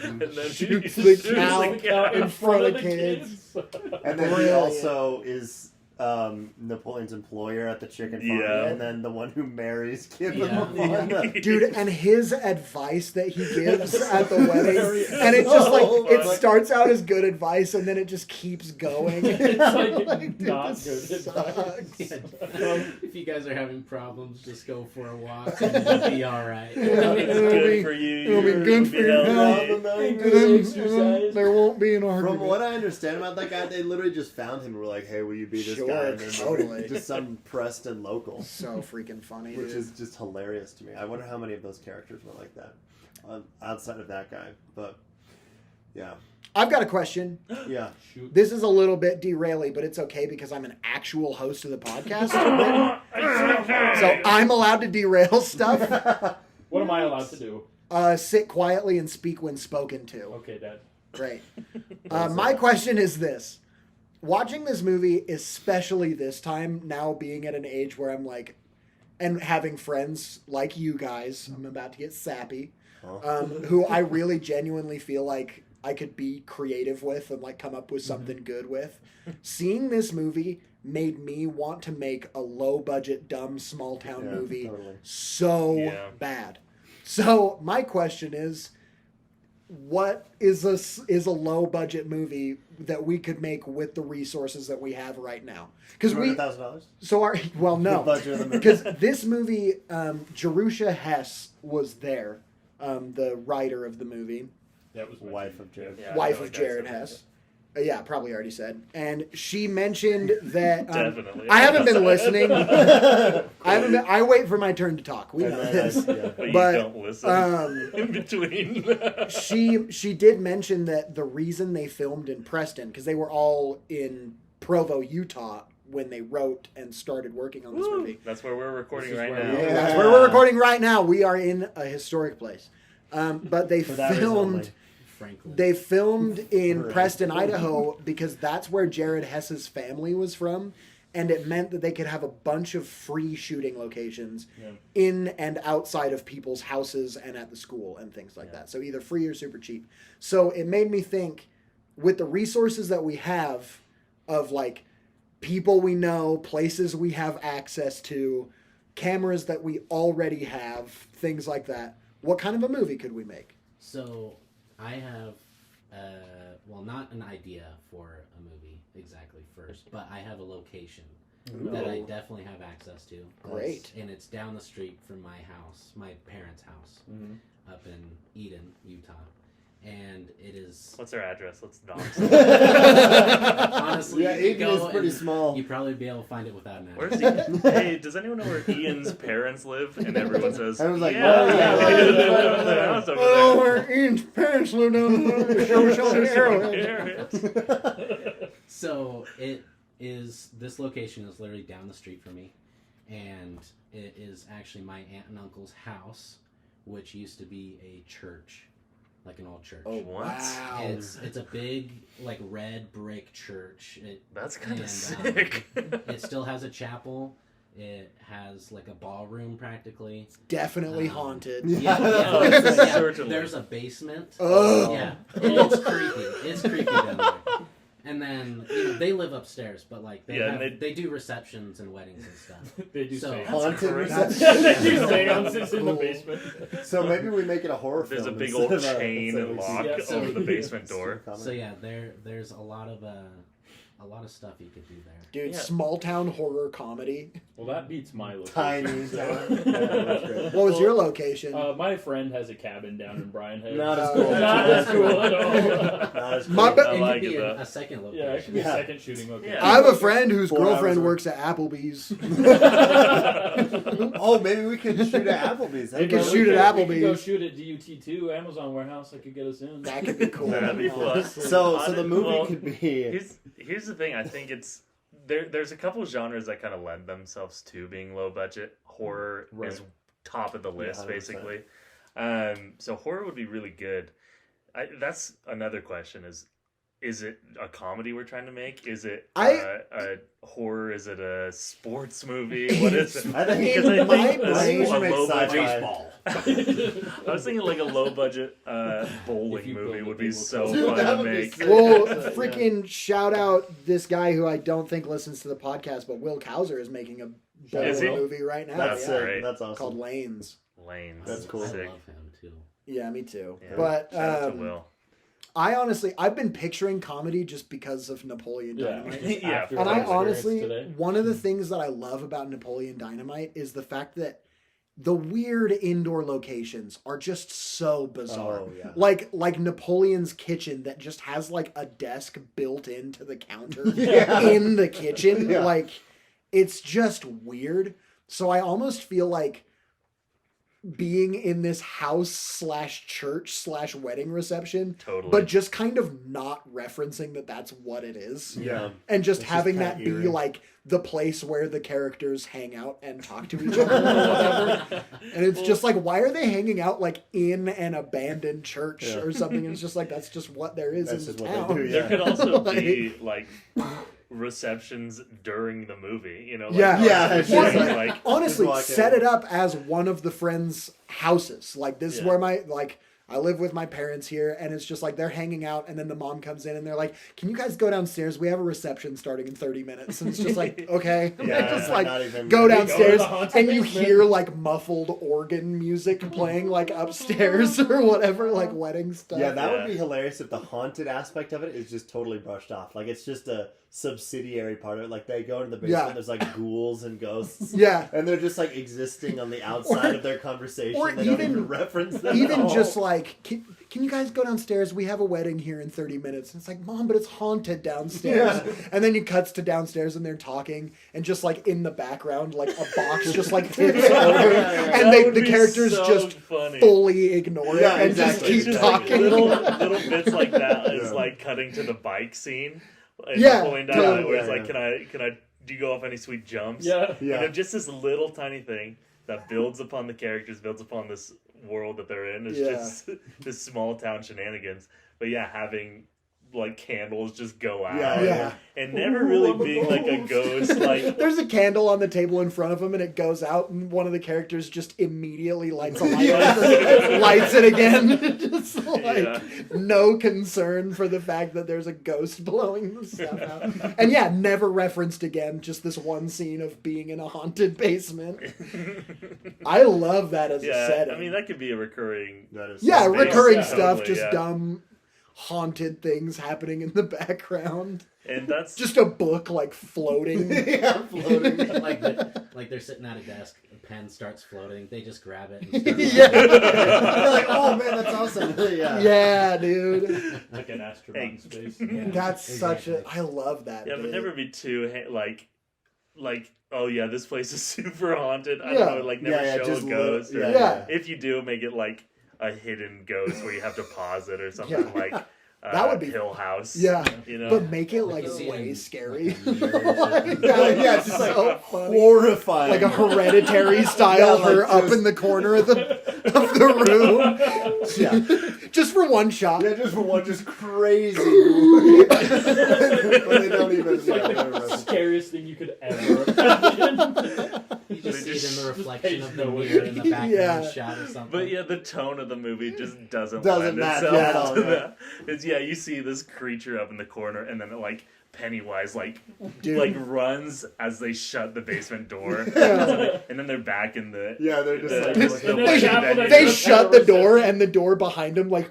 and then Shoots she the shoots cow in front of the kids. And then he Brilliant. also is Napoleon's employer at the chicken farm, Yeah. and then the one who marries Kip Yeah. and Lavanda. Dude, and his advice that he gives at the wedding, Very- and it's just like, So it funny. starts out as good advice, and then it just keeps going. It's like Dude, not this good sucks. If you guys are having problems, just go for a walk and you'll be all right. it's It'll good be- for you. it'll be you're- good you'll for be your healthy. health. From Good exercise. There won't be an argument. what I understand about that guy, they literally just found him and were like, "Hey, will you be this Sure, guy?" And then totally. just some Preston local, So freaking funny, which dude. is just hilarious to me. I wonder how many of those characters were like that, outside of that guy. But yeah, I've got a question. yeah. Shoot. This is a little bit derailing, but it's okay because I'm an actual host of the podcast. So I'm allowed to derail stuff. What am I allowed to do? Sit quietly and speak when spoken to. Okay, Dad. Great. My question is this. Watching this movie, especially this time, now being at an age where I'm like, and having friends like you guys, I'm about to get sappy, who I really genuinely feel like I could be creative with and like come up with something good with. Seeing this movie made me want to make a low budget, dumb, small town Yeah, movie totally. so Yeah. bad. So my question is, what is a low budget movie that we could make with the resources that we have right now? Because $200,000. well, The no, budget of the movie. because this movie, Jerusha Hess was there, the writer of the movie, That was Wife of Jared. Yeah, I wife know of what guys Jared said. Hess. Yeah, probably already said. And she mentioned that Definitely. I haven't been listening. I wait for my turn to talk. We know this. But you But, don't listen in between. She did mention that the reason they filmed in Preston, because they were all in Provo, Utah, when they wrote and started working on this movie. That's where we're recording This is right where now. we are. Yeah. That's where we're recording right now. We are in a historic place. But they For that reason filmed. only. Frankly. They filmed in Right. Preston, Idaho, because that's where Jared Hess's family was from, and it meant that they could have a bunch of free shooting locations Yeah. in and outside of people's houses and at the school and things like that. So either free or super cheap. So it made me think, with the resources that we have of like people we know, places we have access to, cameras that we already have, things like that, what kind of a movie could we make? So I have, well, not an idea for a movie exactly first, but I have a location that I definitely have access to. Great. And it's down the street from my house, my parents' house, up in Eden, Utah. And it is... What's our address? Let's dox. Honestly, Yeah, you could Eden is go pretty and small. you'd probably be able to find it without an address. Where's Ian? Hey, does anyone know where Ian's parents live? And everyone says, Everyone's like, yeah, oh, yeah, they live in the house over Oh, there. where Ian's parents live down the show the arrowhead. So this location is literally down the street from me, and it is actually my aunt and uncle's house, which used to be a church, like an old church. Oh, What? wow. It's a big like red brick church. That's kind and, of sick. It still has a chapel. It has like a ballroom practically. Definitely haunted. Yeah, Oh, certainly. There's a basement. Oh. Yeah, and it's creepy. It's creepy down there. And then they live upstairs, but like they do receptions and weddings and stuff. They do So- seances. Haunted great. reception. They do seances in the Cool. basement. So maybe we make it a horror There's a film. big instead old of a- chain instead of and a- lock Yeah, so- over the basement door. So yeah, there's a lot of stuff you could do there. Dude, Yeah. small town horror comedy. Well, that beats my location. Tiny town. Yeah, that's great. What was your location? My friend has a cabin down in Bryan Head. Not as Oh. cool. Not as cool at all. Not as My cool. ba- I It like could be it, though. a second Yeah, location. it could be Yeah. a second shooting location. Yeah. I have a friend whose 4 hours girlfriend of- works at Applebee's. Oh, maybe we could shoot at Applebee's. We That'd could be shoot really at cool. We could go Applebee's. shoot at DUT2 Amazon warehouse. That could get us in. That could be cool. That'd be fun. So the movie Well, could be. Here's the thing. I think it's there's a couple of genres that kind of lend themselves to being low budget. Horror Right. is top of the list, 100%. basically. So horror would be really good. That's another question: is is it a comedy we're trying to make? Is it a horror? Is it a sports movie? What is it? I think Because I think a low budget Baseball. I was thinking like a low budget bowling movie would be so Dude, fun that to would be make. sick. Well, Yeah. freaking shout out this guy who I don't think listens to the podcast, but Will Kauser is making a Is he? bowling movie right now. That's Yeah. sick. Great. That's awesome. Called Lanes. Lanes. That's cool. I Sick. love him too. Yeah, me too. Yeah. But Shout out to Will. I've been picturing comedy just because of Napoleon Yeah. Dynamite. Yeah. After And our I experience honestly, today. one of the things that I love about Napoleon Dynamite is the fact that the weird indoor locations are just so bizarre. Oh, yeah. Like Napoleon's kitchen that just has like a desk built into the counter Yeah. in the kitchen. Yeah. Like it's just weird. So I almost feel like being in this house / church / wedding reception, Totally. but just kind of not referencing that that's what it is. Yeah. And just It's having just that kinda be eerie. like the place where the characters hang out and talk to each other or whatever. And it's just like, why are they hanging out like in an abandoned church Yeah. or something? And it's just like, that's just what there is That's in just the what town. they do, There could also Like- be like receptions during the movie, you know? Like, Yeah. Yeah, it's just like Honestly, Just walk set in. it up as one of the friends' houses. Like this is Yeah. where I live with my parents here, and it's just like they're hanging out, and then the mom comes in and they're like, "Can you guys go downstairs? We have a reception starting in 30 minutes." And it's just like, okay, and Yeah, they just not like even- go Go to the downstairs, haunted and you basement. hear like muffled organ music playing like upstairs or whatever, like wedding stuff. Yeah, that Yeah. would be hilarious if the haunted aspect of it is just totally brushed off. Like it's just a subsidiary part of it. Like they go into the basement, Yeah. there's like ghouls and ghosts. Yeah. And they're just like existing on the outside Or- of their conversation. or They don't even- even reference them. at Even all. just like, can you guys go downstairs? We have a wedding here in 30 minutes. And it's like, Mom, but it's haunted downstairs. Yeah. And then you cuts to downstairs and they're talking, and just like in the background, like a box just like tips over, yeah. and that would the be characers so just funny. fully ignore it Yeah, and exactly. just It's keep just like talking. little bits like that is Yeah. like cutting to the bike scene. And Yeah, pulling down totally. where it's Yeah, like, can I do you go off any sweet jumps? Yeah. Yeah. You know, just this little tiny thing that builds upon the characters, builds upon this world that they're in. It's Yeah. just this small town shenanigans. But yeah, having like candles just go out. Yeah. And never really being like a ghost. Like There's a candle on the table in front of him, and it goes out, and one of the characters just immediately lights a light, Yeah. lights it again. Just like Yeah. no concern for the fact that there's a ghost blowing the stuff out. And yeah, never referenced again. Just this one scene of being in a haunted basement. I love that as a yeah, setting. I mean that could be a recurring. That is yeah, so Space, recurring yeah, stuff, totally, just yeah. dumb, haunted things happening in the background. And that's Just a book like floating. yeah, floating. like they're sitting at a desk, a pen starts floating, they just grab it and start Yeah. You're like, oh man, that's awesome. Yeah. Yeah, dude. Like an astronaut in space. Yeah, That's such a. exactly. I love that. yeah, but bit. never be too like oh yeah, this place is super haunted. I Yeah. don't know, like never Yeah, show just a ghost. Or, Yeah. If you do, make it like a hidden ghost where you have to pause it or something Yeah. like That would be- Hill House. Yeah, You know. but make it Like like you see way in, scary. like, mirrors or something. Yeah, it's just like so funny. horrifying. Like a hereditary style, Yeah, like her up just- in the corner of the room, yeah. just for one shot. Yeah, just for one, just crazy. But they don't even. It's like Yeah, the they're arrested. scariest thing you could ever imagine. You just see They it in the just reflection of the no mirror in the background Yeah. shot or something. But yeah, the tone of the movie just doesn't lend match itself at all, to yeah. that. It's you see this creature up in the corner, and then it, like Pennywise Dude. like runs as they shut the basement door, and then they're back in the Yeah, they're just like. the looking And then away. the chapel that They goes shut to the door, reception. and the door behind him, like.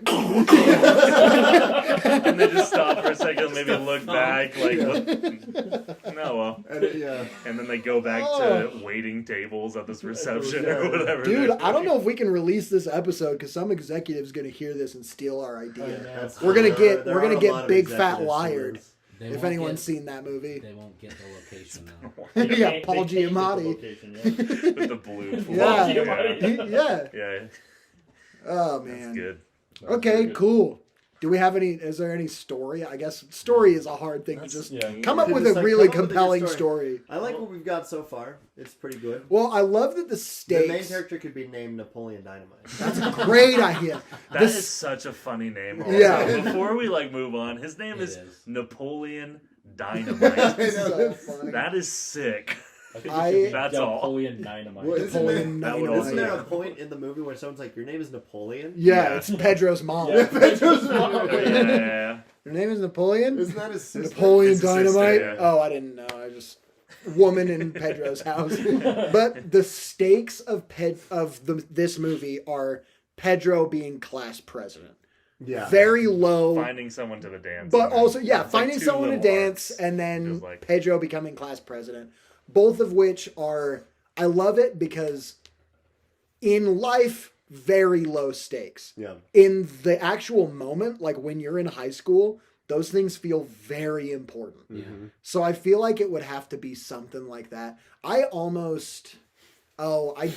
and they just stop for a second, maybe look back, like, what? No, well. Yeah. And then they go back to waiting tables at this reception or whatever. Dude, they're I don't doing. know if we can release this episode because some executive's gonna hear this and steal our I idea. know. That's- We're gonna get there we're are gonna a get lot of Big Fat executives Wired. who is- They If won't anyone's get, seen that movie. they won't get the location though. Yeah, They Paul painted the Giamatti. location, yeah. With the blue. Yeah. Giamatti. Yeah. Yeah, Oh that's man. good. Okay, cool. Do we have any? Is there any story? I guess story is a hard thing to just come up with Just a like, really come up with a good compelling story. I like what we've got so far. It's pretty good. Well, I love that the stakes. The main character could be named Napoleon Dynamite. That's a great idea. That is such a funny name. Also. Yeah. Before we move on, his name is Napoleon Dynamite. So funny. That is sick. That's all. Napoleon Dynamite. Well, Napoleon Dynamite. Isn't there a point in the movie where someone's like, "Your name is Napoleon"? Yeah, it's Pedro's mom. Yeah. Pedro's mom. Yeah. Her name is Napoleon. Isn't that his sister? Napoleon It's his Dynamite. sister, yeah. Oh, I didn't know. I just woman in Pedro's house. But the stakes of this movie are Pedro being class president. Yeah. Very low. Finding someone to the dance. But also, It's like finding two someone to little dance arcs, and then feels like. Pedro becoming class president. Both of which are, I love it because in life, very low stakes. Yeah. In the actual moment, like when you're in high school, those things feel very important. Yeah. So I feel like it would have to be something like that. I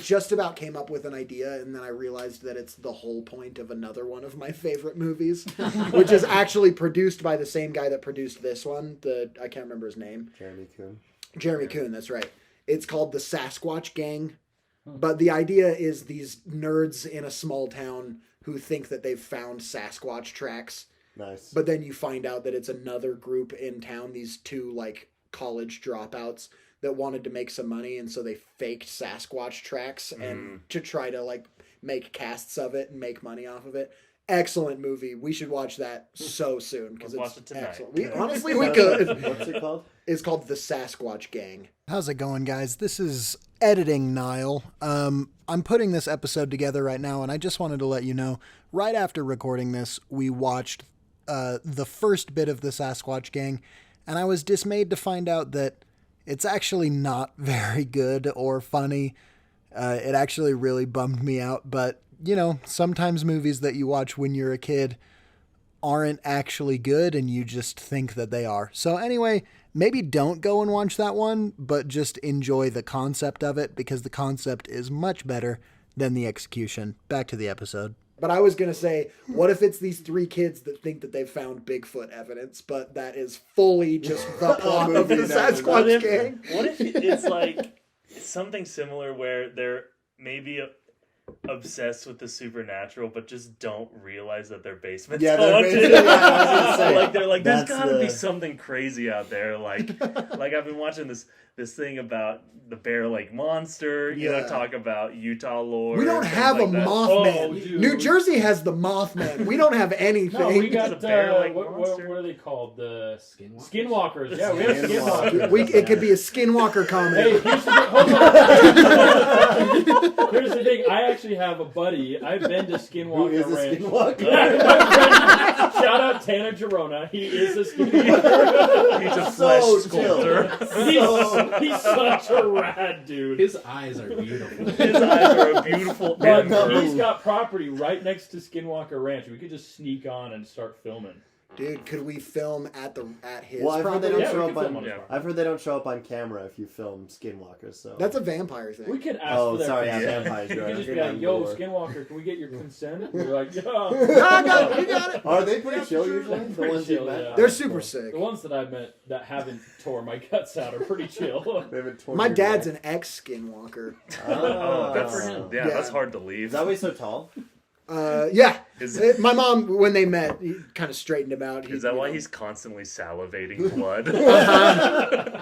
just about came up with an idea, and then I realized that it's the whole point of another one of my favorite movies, which is actually produced by the same guy that produced this one. I can't remember his name. Jeremy Coon, that's right. It's called The Sasquatch Gang. But the idea is these nerds in a small town who think that they've found Sasquatch tracks. Nice. But then you find out that it's another group in town, these two like college dropouts that wanted to make some money, and so they faked Sasquatch tracks and to try to like make casts of it and make money off of it. Excellent movie. We should watch that so soon because Let's it's watch it tonight. excellent. We could. What's it called? It's called The Sasquatch Gang. How's it going, guys? This is editing Niall. I'm putting this episode together right now, and I just wanted to let you know, right after recording this, we watched the first bit of The Sasquatch Gang, and I was dismayed to find out that it's actually not very good or funny. It actually really bummed me out, but you know, sometimes movies that you watch when you're a kid aren't actually good and you just think that they are. So anyway, maybe don't go and watch that one, but just enjoy the concept of it because the concept is much better than the execution. Back to the episode. But I was going to say, what if it's these three kids that think that they've found Bigfoot evidence, but that is fully just the plot of the Sasquatch Gang? What if it's like something similar where they're maybe obsessed with the supernatural, but just don't realize that their basement's haunted? Like they're like, there's gotta be something crazy out there. Like I've been watching this thing about the Bear Lake Monster. You know, talk about Utah lore. We don't have a Mothman. New Jersey has the Mothman. We don't have anything. No, we got the Bear Lake what Monster. are they called? The Skinwalkers? Skinwalkers. Yeah, we have Skinwalkers. It could be a Skinwalker comedy. Hey, here's the thing. Hold on. Here's the thing. I actually have a buddy. I've been to Skinwalker Who is a Ranch. Skinwalker? Shout out Tanner Girona. He is a Skinwalker. He's a flesh sculptor. He's such a rad dude. His eyes are beautiful. His eyes are a beautiful But ember. he's got property right next to Skinwalker Ranch. We could just sneak on and start filming. Dude, could we film at his Well, I've heard they property? don't show we up can film on. on his I've heard they don't show up on camera if you film Skinwalkers. So That's a vampire thing. We could ask Oh, for their sorry, consent. vampires. You You're could right. just be You're like, on yo, board. Skinwalker, can we get your consent? And you're like, yeah. I got it. You got it. Are they pretty chill sure. usually? The Pretty ones chill, you met? yeah. They're super sick. The ones that I've met that haven't tore my guts out are pretty chill. They haven't torn My your dad's neck. an ex-Skinwalker. Oh, Good for him. Yeah, Yeah. that's hard to leave. Is that why he's so tall? Yeah. Is- My mom, when they met, he kind of straightened him out. Is that why he's constantly salivating blood?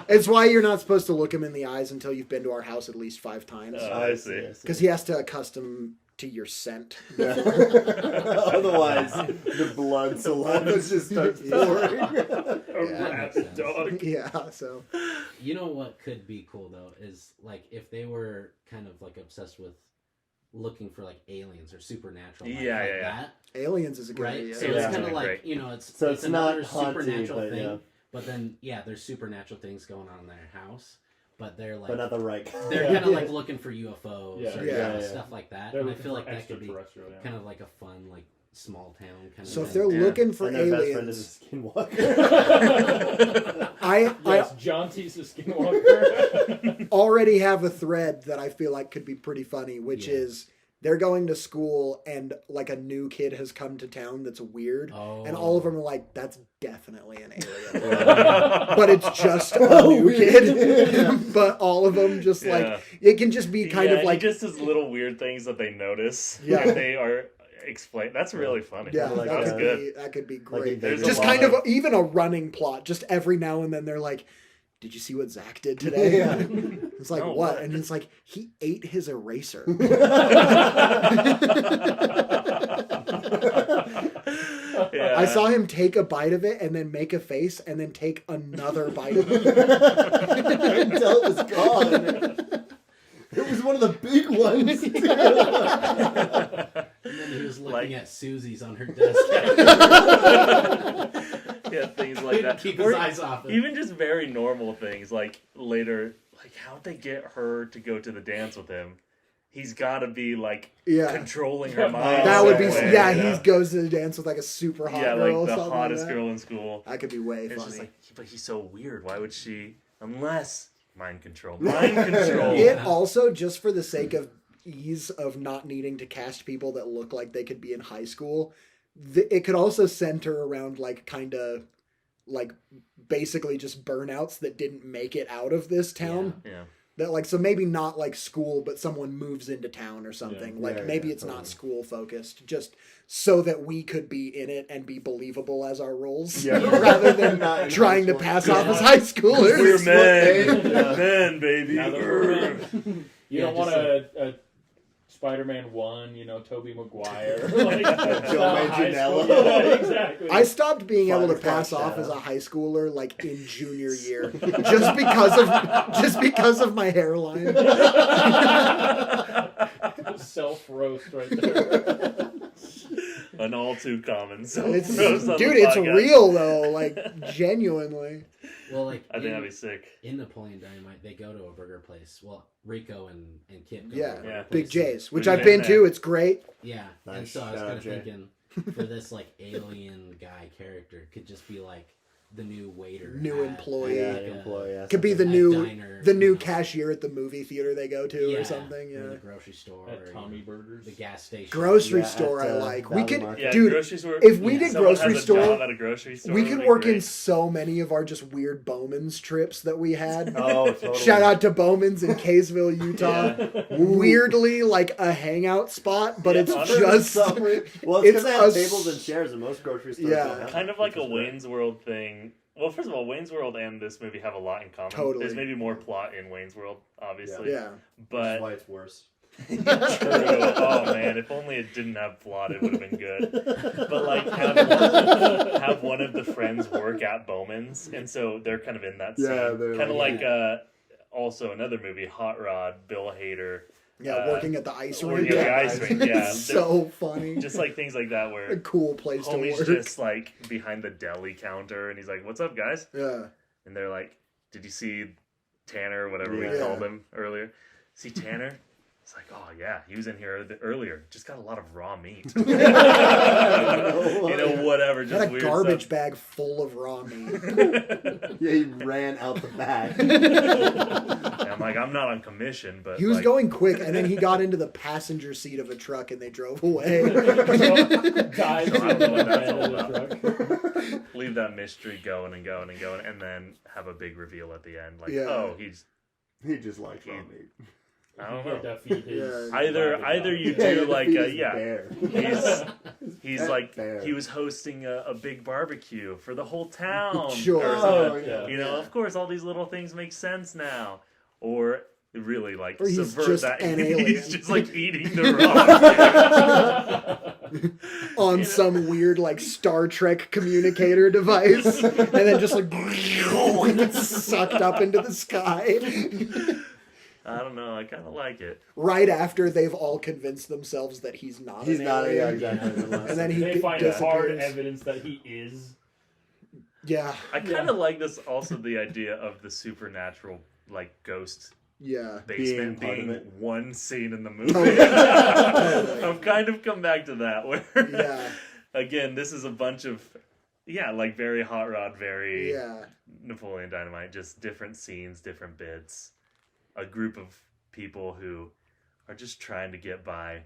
It's why you're not supposed to look him in the eyes until you've been to our house at least 5 times. I see. Because he has to accustom to your scent. Yeah. Otherwise, the blood saliva just starts pouring. A that rabid makes sense. dog. Yeah, so. You know what could be cool though is like if they were kind of like obsessed with looking for like aliens or supernatural, like, Yeah, like yeah. that, Aliens is a good right? idea. So Yeah. it's kind of Really like great. you know, it's So it's another not haunting, supernatural but thing, yeah. but then there's supernatural things going on in their house, but they're like But not the right. they're Yeah. kind of like looking for UFOs Yeah. or Yeah. stuff like that, They're and I looking feel for like that could be extraterrestrial, yeah. kind of like a fun like small town kind So of if thing. they're Yeah. looking for And their best friend aliens, is a Skinwalker. I Yes, John T's a Skinwalker. already have a thread that I feel like could be pretty funny, which Yeah. is they're going to school and like a new kid has come to town that's weird, and all Oh. of them are like, that's definitely an alien. But it's just a new kid. But all of them just like, it can just be kind of like just as little weird things that they notice. Yeah. And they are explained. That's really funny. yeah, Like, that's good. that could be Like great. There's Just a kind lot of even a running plot. Just every now and then they're like, did you see what Zach did today? Yeah. It's like, No, what? what? And it's like, he ate his eraser. Yeah. I saw him take a bite of it and then make a face and then take another bite of it. Until it was gone. It was one of the big ones. And then he was looking Like- at Susie's on her desk. Yeah, things like that. Keep Or his eyes off it. even just very normal things, like later, like how'd they get her to go to the dance with him? He's got to be like Yeah. controlling her mind. That would be, some way, yeah, you know? he goes to the dance with like a super hot yeah, girl or like the something hottest like that. girl in school. That could be way It's just funny. like, but he's so weird. Why would she? Unless mind control, mind control. It also, just for the sake of ease of not needing to cast people that look like they could be in high school, it could also center around like kind of like basically just burnouts that didn't make it out of this town. Yeah. That like, so maybe not like school, but someone moves into town or something. Yeah. Like Yeah, maybe yeah, it's totally. not school focused, just so that we could be in it and be believable as our roles, Yeah. rather than Not in trying high to school. pass Yeah. off as high schoolers. We're men, Yeah. men, baby. Now that we're men. You Yeah, don't want just a Spider-Man 1, Tobey Maguire. Like, Joe high school. Manganiello. Yeah, exactly. I stopped being able to Firefox pass off Shadow. as a high schooler like in junior year, just because of my hairline. Self-roast right there. An all too common. So It's, roast on the dude, it's podcast. real though, like genuinely. Well, like I think that'd be sick. in Napoleon Dynamite, they go to a burger place. Well, Rico and Kip go Yeah, to a burger Yeah. place. Big J's, which Big I've been J's, to. yeah. It's great. Yeah, and Nice. so I was Shout kind out, of Jay. thinking for this like alien guy character could just be like the new waiter, New at, employee. Yeah, like, a- employee. Yeah, Could be the something. a new diner, the new you know. cashier at the movie theater they go to Yeah, or something. or the Yeah, grocery store, At or, Tommy you know, Burgers. the gas station, grocery Yeah, store at, I like. We Valley could, Market. Yeah, dude. grocery store. If we Yeah. did Someone grocery has a store, job at a grocery store. we would could be work in great. so many of our just weird Bowman's trips that we had. Oh, totally. Shout out to Bowman's in Kaysville, Utah. Weirdly, like a hangout spot, but Yeah, it's honestly, just Well, it's it's because they have a tables and chairs in most grocery stores. Yeah. don't have Kind that, of like which a is great. Wayne's World thing. Well, first of all, Wayne's World and this movie have a lot in common. Totally. There's maybe more plot in Wayne's World, obviously. yeah. Which But is why it's worse. true. Oh man, if only it didn't have plot, it would have been good. But like have one of the friends work at Bowman's, and so they're kind of in that scene. Yeah, they're Kind of like- like also another movie, Hot Rod, Bill Hader. Yeah, working at the ice Working rink. at the ice rink, yeah. It's so funny. Just like things like that a where cool place to homie's work. just like behind the deli counter, and he's like, "What's up, guys?" Yeah. And they're like, "Did you see Tanner, whatever we Yeah. called him earlier? See Tanner?" It's like, "Oh yeah, he was in here earlier. Just got a lot of raw meat. you know, whatever. Just Had a weird garbage stuff." bag full of raw meat. Yeah, he ran out the back. And I'm like, I'm not on commission, but He was like, going quick, and then he got into the passenger seat of a truck, and they drove away. Dives I don't into know the what that's bed all of the about. truck. leave that mystery going and going and going, and then have a big reveal at the end. Like, Yeah. oh, he's He just likes raw meat. I don't He had know. to feed his Yeah. Either you Yeah, do the like feet a is yeah. bare. He's Pet like bear. he was hosting a big barbecue for the whole town. Sure. or Oh, something. yeah. You know, of course, all these little things make sense now. Or really like Or he's subvert just that. an alien. He's just like eating the raw. On some weird like Star Trek communicator device, and then just like gets sucked up into the sky. I don't know. I kind of like it. Right after they've all convinced themselves that he's not. He's an not. alien. Yeah, exactly. And then he They find hard disappears. evidence that he is. Yeah, I kind of like this. Also, the idea of the supernatural like ghost yeah. basement Being part being of it. one scene in the movie. Totally. I've kind of come back to that where Yeah, again this is a bunch of like very hot rod, very yeah. Napoleon Dynamite, just different scenes, different bits, a group of people who are just trying to get by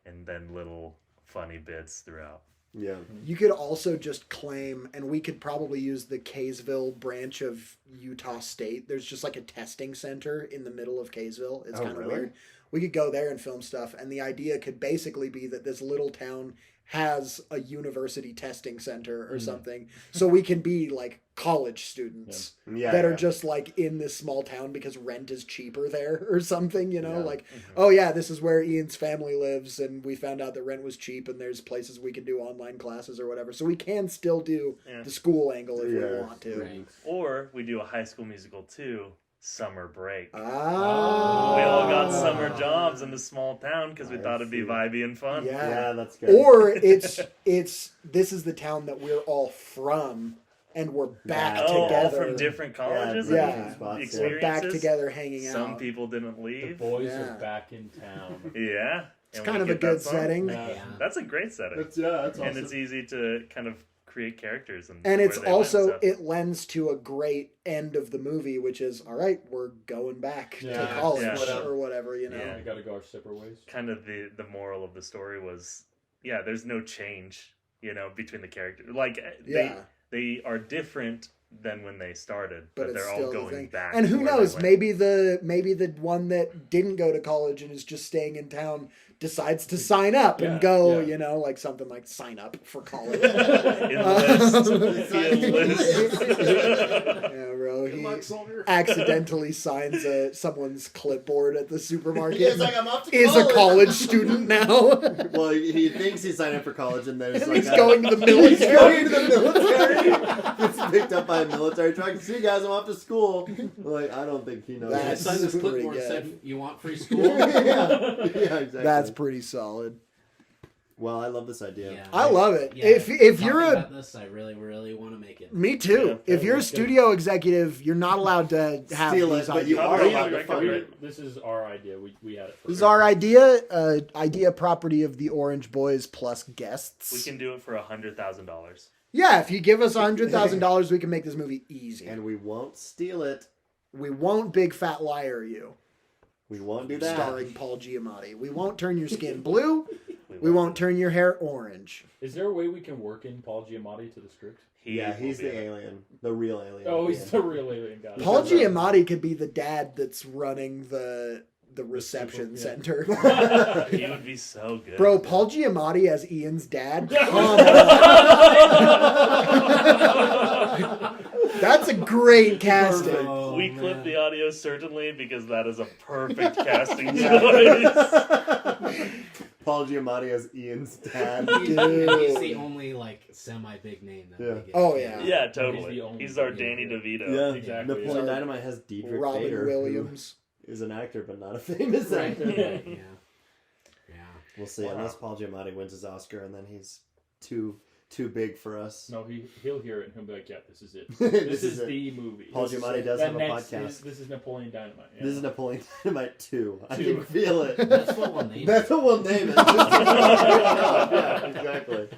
and then little funny bits throughout. Yeah. You could also just claim, and we could probably use the Kaysville branch of Utah State. There's just like a testing center in the middle of Kaysville. It's kind of weird. We could go there and film stuff, and the idea could basically be that this little town has a university testing center or something, so we can be like college students that are just like in this small town because rent is cheaper there or something, you know, like, oh yeah, this is where Ian's family lives, and we found out that rent was cheap, and there's places we can do online classes or whatever, so we can still do the school angle if we want to. Right. Or we do a High School Musical 2 summer break. We We all got summer jobs in the small town because we thought it'd be vibey and fun. Yeah, that's good. Or it's this is the town that we're all from, and we're back All together from different colleges Yeah. and Spots, yeah. experiences. We're back together hanging out. Some people didn't The leave. boys Yeah. are back in town. Yeah. It's And kind we of a get that good song. setting. Yeah. That's a great setting. That's awesome. And it's easy to kind of create characters. And And where it's they live also, and stuff. it lends to a great end of the movie, which is, all right, we're going back to college Yeah. or whatever, you know. Yeah. We gotta go our separate ways. kind of the moral of the story was, there's no change, between the characters. Like, they are different than when they started, but it's they're still all the going thing. back. And to who where they knows, went. maybe the one that didn't go to college and is just staying in town decides to sign up and go, like something like sign up for college. Enlist. Yeah, bro. He accidentally signs someone's clipboard at the supermarket. He's like, I'm off to is college. a college student now. Well, he thinks he's signed up for college, and then it's And like he's going to the He's military. going to the military. Gets picked up by a military truck. See, guys, I'm off to school. Like, I don't think he knows. I That's signed this pretty clipboard good. said, "You want free school?" yeah, exactly. That's pretty solid. Well, I love this idea. Yeah. I love it. Yeah, If you're talking a about this, I really, really want to make it. me too. Yeah, If you're a that's good. studio executive, you're not allowed to have Steal it, these but you ideas. are Copyright, allowed to right, fund copyright. it. This is our idea. We had it first. This is our idea property of the Orange Boys plus guests. We can do it for $100,000. Yeah, if you give us $100,000, we can make this movie easy. And we won't steal it. We won't big fat liar you, We won't do that. starring Paul Giamatti. We won't turn your skin blue. We won't turn your hair orange. Is there a way we can work in Paul Giamatti to the script? Yeah, will he's be the in it. alien. The real alien. Oh, at the he's end. the real alien guy. Paul Giamatti could be the dad that's running the reception center. He would be so good. Bro, Paul Giamatti as Ian's dad? Come on. That's a great casting. Oh, we man. clip the audio certainly because that is a perfect casting choice. Paul Giamatti as Ian's dad. He's the only semi-big name that Yeah. we get. Oh, yeah. Yeah, He's totally. the only He's our big Danny hero. DeVito. Yeah, Exactly. Napoleon Dynamite has Diedrich Robin Bader, Williams. who is an actor but not a famous Right. actor. Yeah. We'll see. Wow. Unless Paul Giamatti wins his Oscar, and then he's too big for us. No, he'll hear it and he'll be like, yeah, this is it. This This is is it. the movie. Paul This is Giamatti it. does The have a next podcast. This is Napoleon Dynamite. Yeah. This is Napoleon Dynamite 2. I Two. can feel it. That's what we'll name That's it. what we'll name it. Yeah, exactly.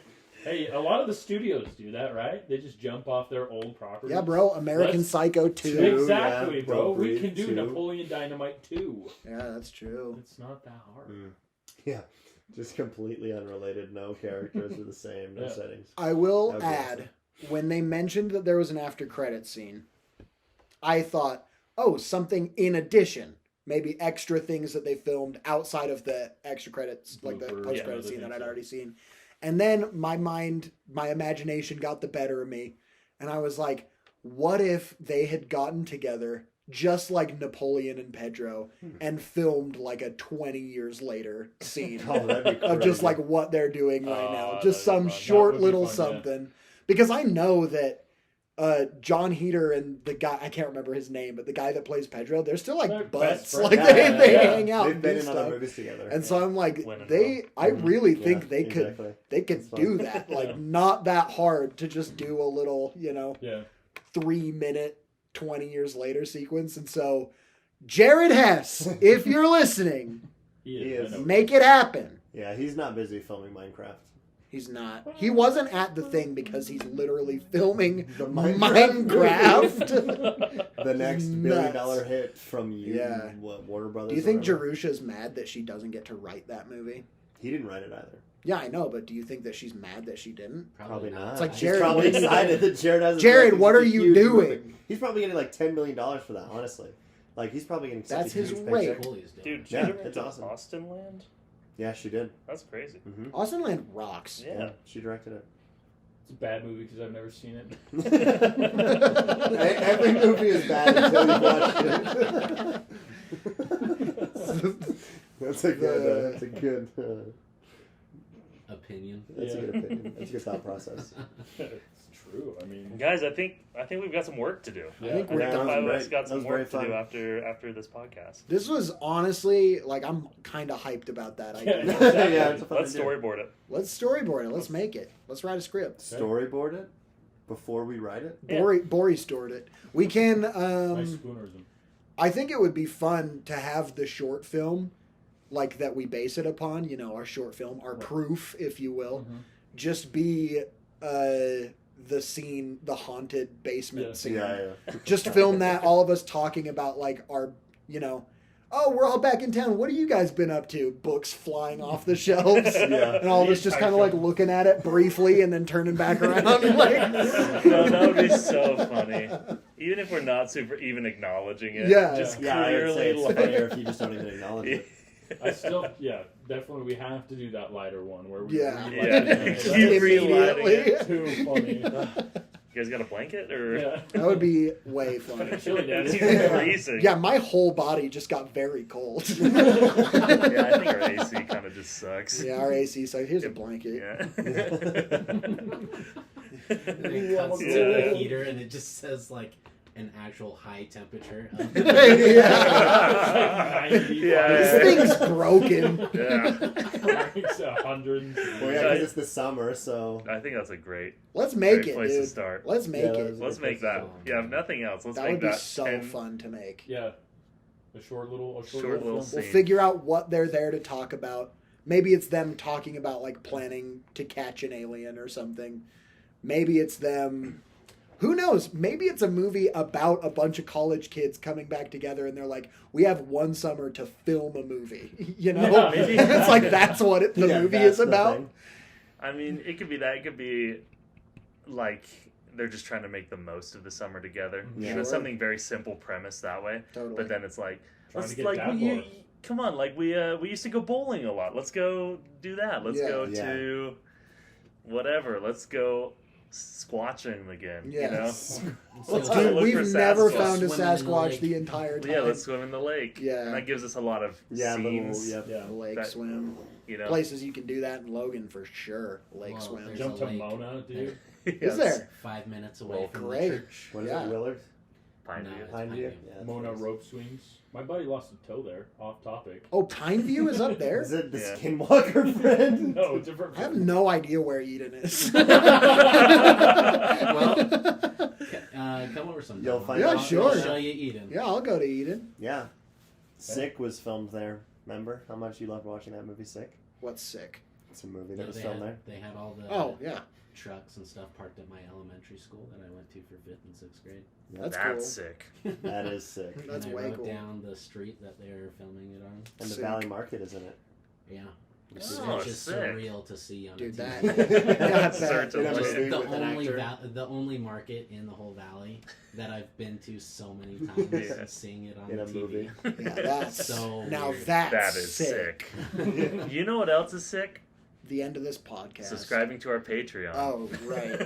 Hey, a lot of the studios do that, right? They just jump off their old properties. Yeah, bro. American Let's- Psycho 2. Two. Exactly, Yeah, bro. Don't We Breathe can do 2. Napoleon Dynamite 2. Yeah, that's true. It's not that hard. Yeah. Just completely unrelated. No characters are the same. No Yeah. settings. I will That'd be add, when they mentioned that there was an after credit scene, I thought, oh, something in addition. Maybe extra things that they filmed outside of the extra credits, like the Bloopers, post yeah, credit other scene that things, I'd yeah. already seen. And then my imagination got the better of me. And I was like, what if they had gotten together just like Napoleon and Pedro and filmed like a 20 years later scene Oh, that'd be of just crazy. like what they're doing right Oh, now. that'd Just be some fun. That short would be little fun, yeah. something. Because I know that John Heater and the guy, I can't remember his name, but the guy that plays Pedro, they're still like They're butts. best friends. Like Yeah, they yeah. hang out They've and been do in other stuff. movies together. And so I'm like, When in I really Yeah, think they exactly. could That's fun. do that. Like not that hard to just do a little, Yeah. 3-minute 20 years later sequence. And so Jared Hess, if you're listening, He He is. is. I know. make it happen. Yeah, he's not busy filming Minecraft. He's not. He wasn't at the thing because he's literally filming The Minecraft Minecraft. The next Nuts. billion-dollar hit from you, Yeah. Warner Brothers. Do you think or whatever. Jerusha's mad that she doesn't get to write that movie? He didn't write it either. Yeah, I know, but do you think that she's mad that she didn't? Probably not. It's like, She's Jared, probably what are you excited that Jared has. Jared, what are you doing? He's probably getting like $10 million for that. Honestly, like he's probably getting. Such That's a his huge rate. paycheck. Cool he's doing. Dude, she Yeah, directed it's awesome. Austin Land? Yeah, she did. That's crazy. Mm-hmm. Austin Land rocks. Yeah. She directed it. It's a bad movie because I've never seen it. Every movie is bad until you watch it. That's a good. Opinion. That's a good opinion. That's a good thought process. It's true. I mean, Guys, I think we've got some work to do. I think Yeah, we're that The was five of great. us got That some was work very to do fun. after this podcast. This was honestly, like, I'm kind of hyped about that. Yeah, idea. exactly. Yeah, it's a fun Let's idea. storyboard it. Let's storyboard it. Let's make it. Let's write a script. Storyboard it before we write it. Yeah. Bori stored it. We can. nice spoonerism. I think it would be fun to have the short film, like that we base it upon. You know, our short film, our proof, if you will, Mhm. just be the scene, the haunted basement Yeah. scene. Yeah. Just film that, all of us talking about like our, you know, oh, we're all back in town. What have you guys been up to? Books flying off the shelves. Yeah. And all of us just kind of like looking at it briefly and then turning back around. Like, No, that would be so funny. Even if we're not super even acknowledging it. Yeah. Just Yeah, I would say clearly it's like funnier if you just don't even acknowledge it. I still, definitely we have to do that lighter one where we Yeah. relight Yeah. it. Just Keep immediately. relighting Too funny. You guys got a blanket or Yeah. That would be way funny. Chili it's dad. freezing? Yeah, my whole body just got very cold. Yeah, I think our AC kind of just sucks. Yeah, our AC. So here's a blanket. Yeah. And it cuts to Yeah. the heater, and it just says like an actual high temperature. Yeah. Yeah. This thing's broken. Yeah. It's 100. Well, yeah, because it's the summer, so. I think that's a great Let's make great it, place to dude. start. Let's make Yeah, it. Let's make that. Yeah, if nothing else, let's That make would be that so 10 fun to make. Yeah. A short little Short little film. scene. We'll figure out what they're there to talk about. Maybe it's them talking about like planning to catch an alien or something. Maybe it's them. Who knows? Maybe it's a movie about a bunch of college kids coming back together and they're like, we have one summer to film a movie. You know? Yeah, maybe. It's like that's what the Yeah, movie that's is the about. thing. I mean, it could be that. It could be like they're just trying to make the most of the summer together. Yeah. You know, Sure. something very simple premise that way. Totally. But then it's like, Trying let's to get like dad you, bored. come on, like we used to go bowling a lot. Let's go do that. Let's Yeah. go Yeah. to whatever. Let's go squatching again. Yeah. You know. So, Let's Dude, go look we've for never Sasquatch. found a Swimming in the Sasquatch lake. the entire time. Yeah, let's swim in the lake. Yeah. And that gives us a lot of Yeah, scenes. little, yep. Yeah. Lake That- swim. You know. Places you can do that in Logan for sure. Lake Well, swim. there's Jump a to lake. Mona, dude. Is Yes. there? 5 minutes away Well, from great. the church. What is Yeah. it, Willard? Pine No, View. it's Pineview? Pineview. Yeah, that's Mona what it is. rope swings. My buddy lost a toe there. Off topic. Oh, Pineview is up there? Is it the Yeah. Skinwalker friend? No, different. I have no idea where Eden is. Well, come over sometime. You'll find Yeah, out. sure. I'll show you Eden. Yeah, I'll go to Eden. Yeah. Sick was filmed there. Remember how much you loved watching that movie, Sick? What's sick? It's a movie that Yeah, was they filmed had, there. they had all the Oh, yeah. trucks and stuff parked at my elementary school that I went to for 5th and 6th grade. That's That's cool. sick. That is sick. That's and I way rode cool. down the street that they were filming it on. And the Sick. Valley Market is in it. Yeah. It's Oh, just sick. surreal to see on Dude, a that. TV. Yeah, I Start to bet. Yeah, look. movie the with an only actor. the only market in the whole valley that I've been to so many times Yeah. and seeing it on In the a TV. movie. Yeah, that's So now weird. that's That is sick. You know what else is sick? The end of this podcast. Subscribing to our Patreon. Oh, right.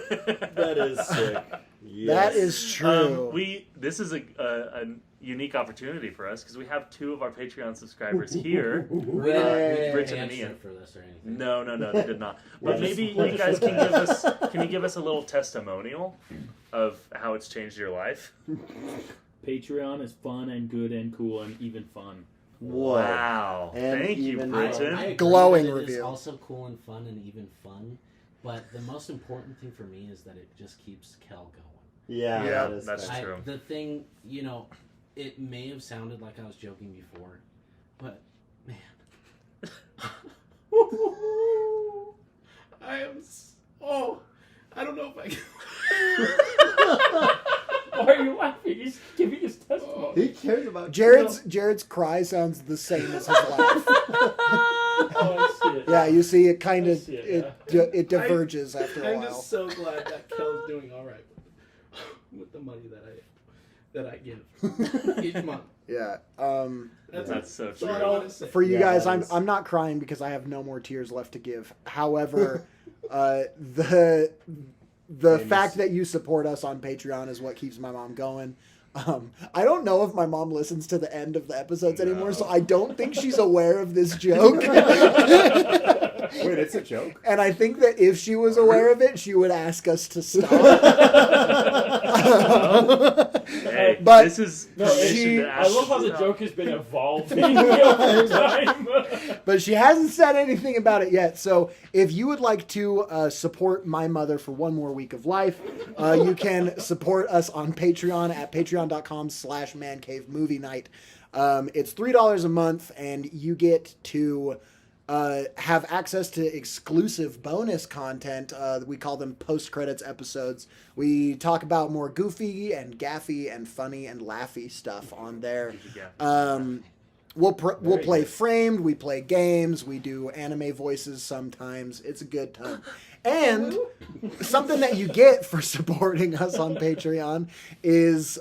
That is sick. Yes. That is true. This is a unique opportunity for us because we have two of our Patreon subscribers here. We didn't Right. Britton pay and extra Ian. for this or anything. No, they did not. But We're maybe just- we're you just guys can with give us a little testimonial of how it's changed your life. Patreon is fun and good and cool and even fun. Whoa. Wow. And Thank you, even Britton. I agree Glowing that it review. is also cool and fun and even fun, but the most important thing for me is that it just keeps Kel going. Yeah, Yeah, that is that's fair. true. The thing, it may have sounded like I was joking before, but man, I don't know if I can. Why are you laughing? He's giving his testimony. He cares about Jared's cry sounds the same as his laugh. Oh, I see it. Yeah, you see it kind I of see it, it diverges after a I'm while. just so glad that Kel's doing all right with the money that I give each month. Yeah. That's so That's all true. I want to say. For you Yeah, guys, that is- I'm not crying because I have no more tears left to give. However, the fact that you support us on Patreon is what keeps my mom going. I don't know if my mom listens to the end of the episodes anymore, so I don't think she's aware of this joke. Wait, it's a joke? And I think that if she was aware of it, she would ask us to stop. Hey, But this is No, permission to I ask love how the us joke has been evolving over time. But she hasn't said anything about it yet. So if you would like to support my mother for one more week of life, you can support us on Patreon at patreon.com/mancavemovienight. It's $3 a month, and you get to have access to exclusive bonus content. We call them post-credits episodes. We talk about more goofy and gaffy and funny and laughy stuff on there. We'll play Framed, we play games, we do anime voices sometimes. It's a good time. And something that you get for supporting us on Patreon is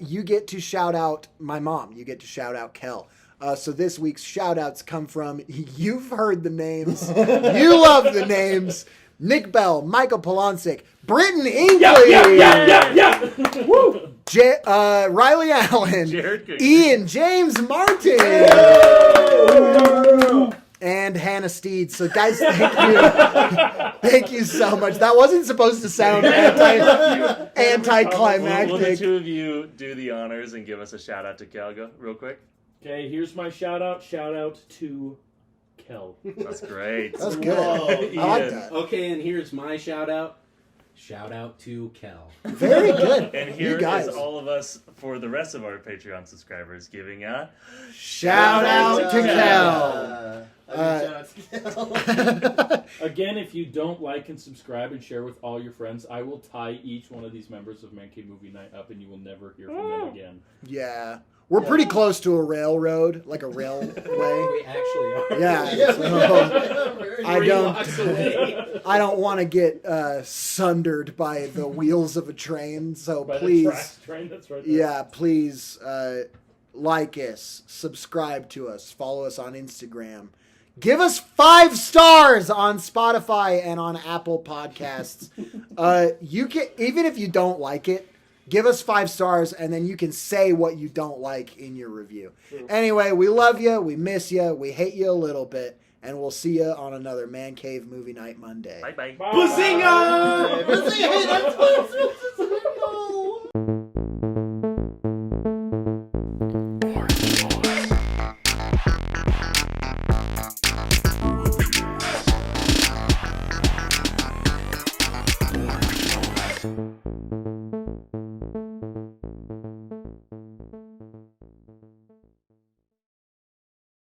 you get to shout out my mom. You get to shout out Kel. So this week's shout outs come from, you've heard the names, you love the names, Nick Bell, Michael Polonsic, Britton Inkley, Yeah. Woo! Riley Allen, Jared Coogan. Ian James Martin, and Hannah Steed. So guys, thank you. Thank you so much. That wasn't supposed to sound anticlimactic. Will the two of you do the honors and give us a shout out to Calgo real quick? Okay, here's my shout out. Shout out to Kel. That's great. That's good. I like that. Okay, and here's my shout out. Shout out to Kel. Very good. And You here guys. is all of us for the rest of our Patreon subscribers giving a Shout out to Kel. Again, if you don't like and subscribe and share with all your friends, I will tie each one of these members of Man Cave Movie Night up, and you will never hear from them again. Yeah. We're pretty close to a railroad, like a railway. We actually are. Yeah. So I don't want to get sundered by the wheels of a train. So By the please, track train that's right there. yeah, please like us, subscribe to us, follow us on Instagram. Give us 5 stars on Spotify and on Apple Podcasts. You can, even if you don't like it, give us 5 stars, and then you can say what you don't like in your review. True. Anyway, we love you, we miss you, we hate you a little bit, and we'll see you on another Man Cave Movie Night Monday. bye bye. Bye. Bazinga! Bazinga!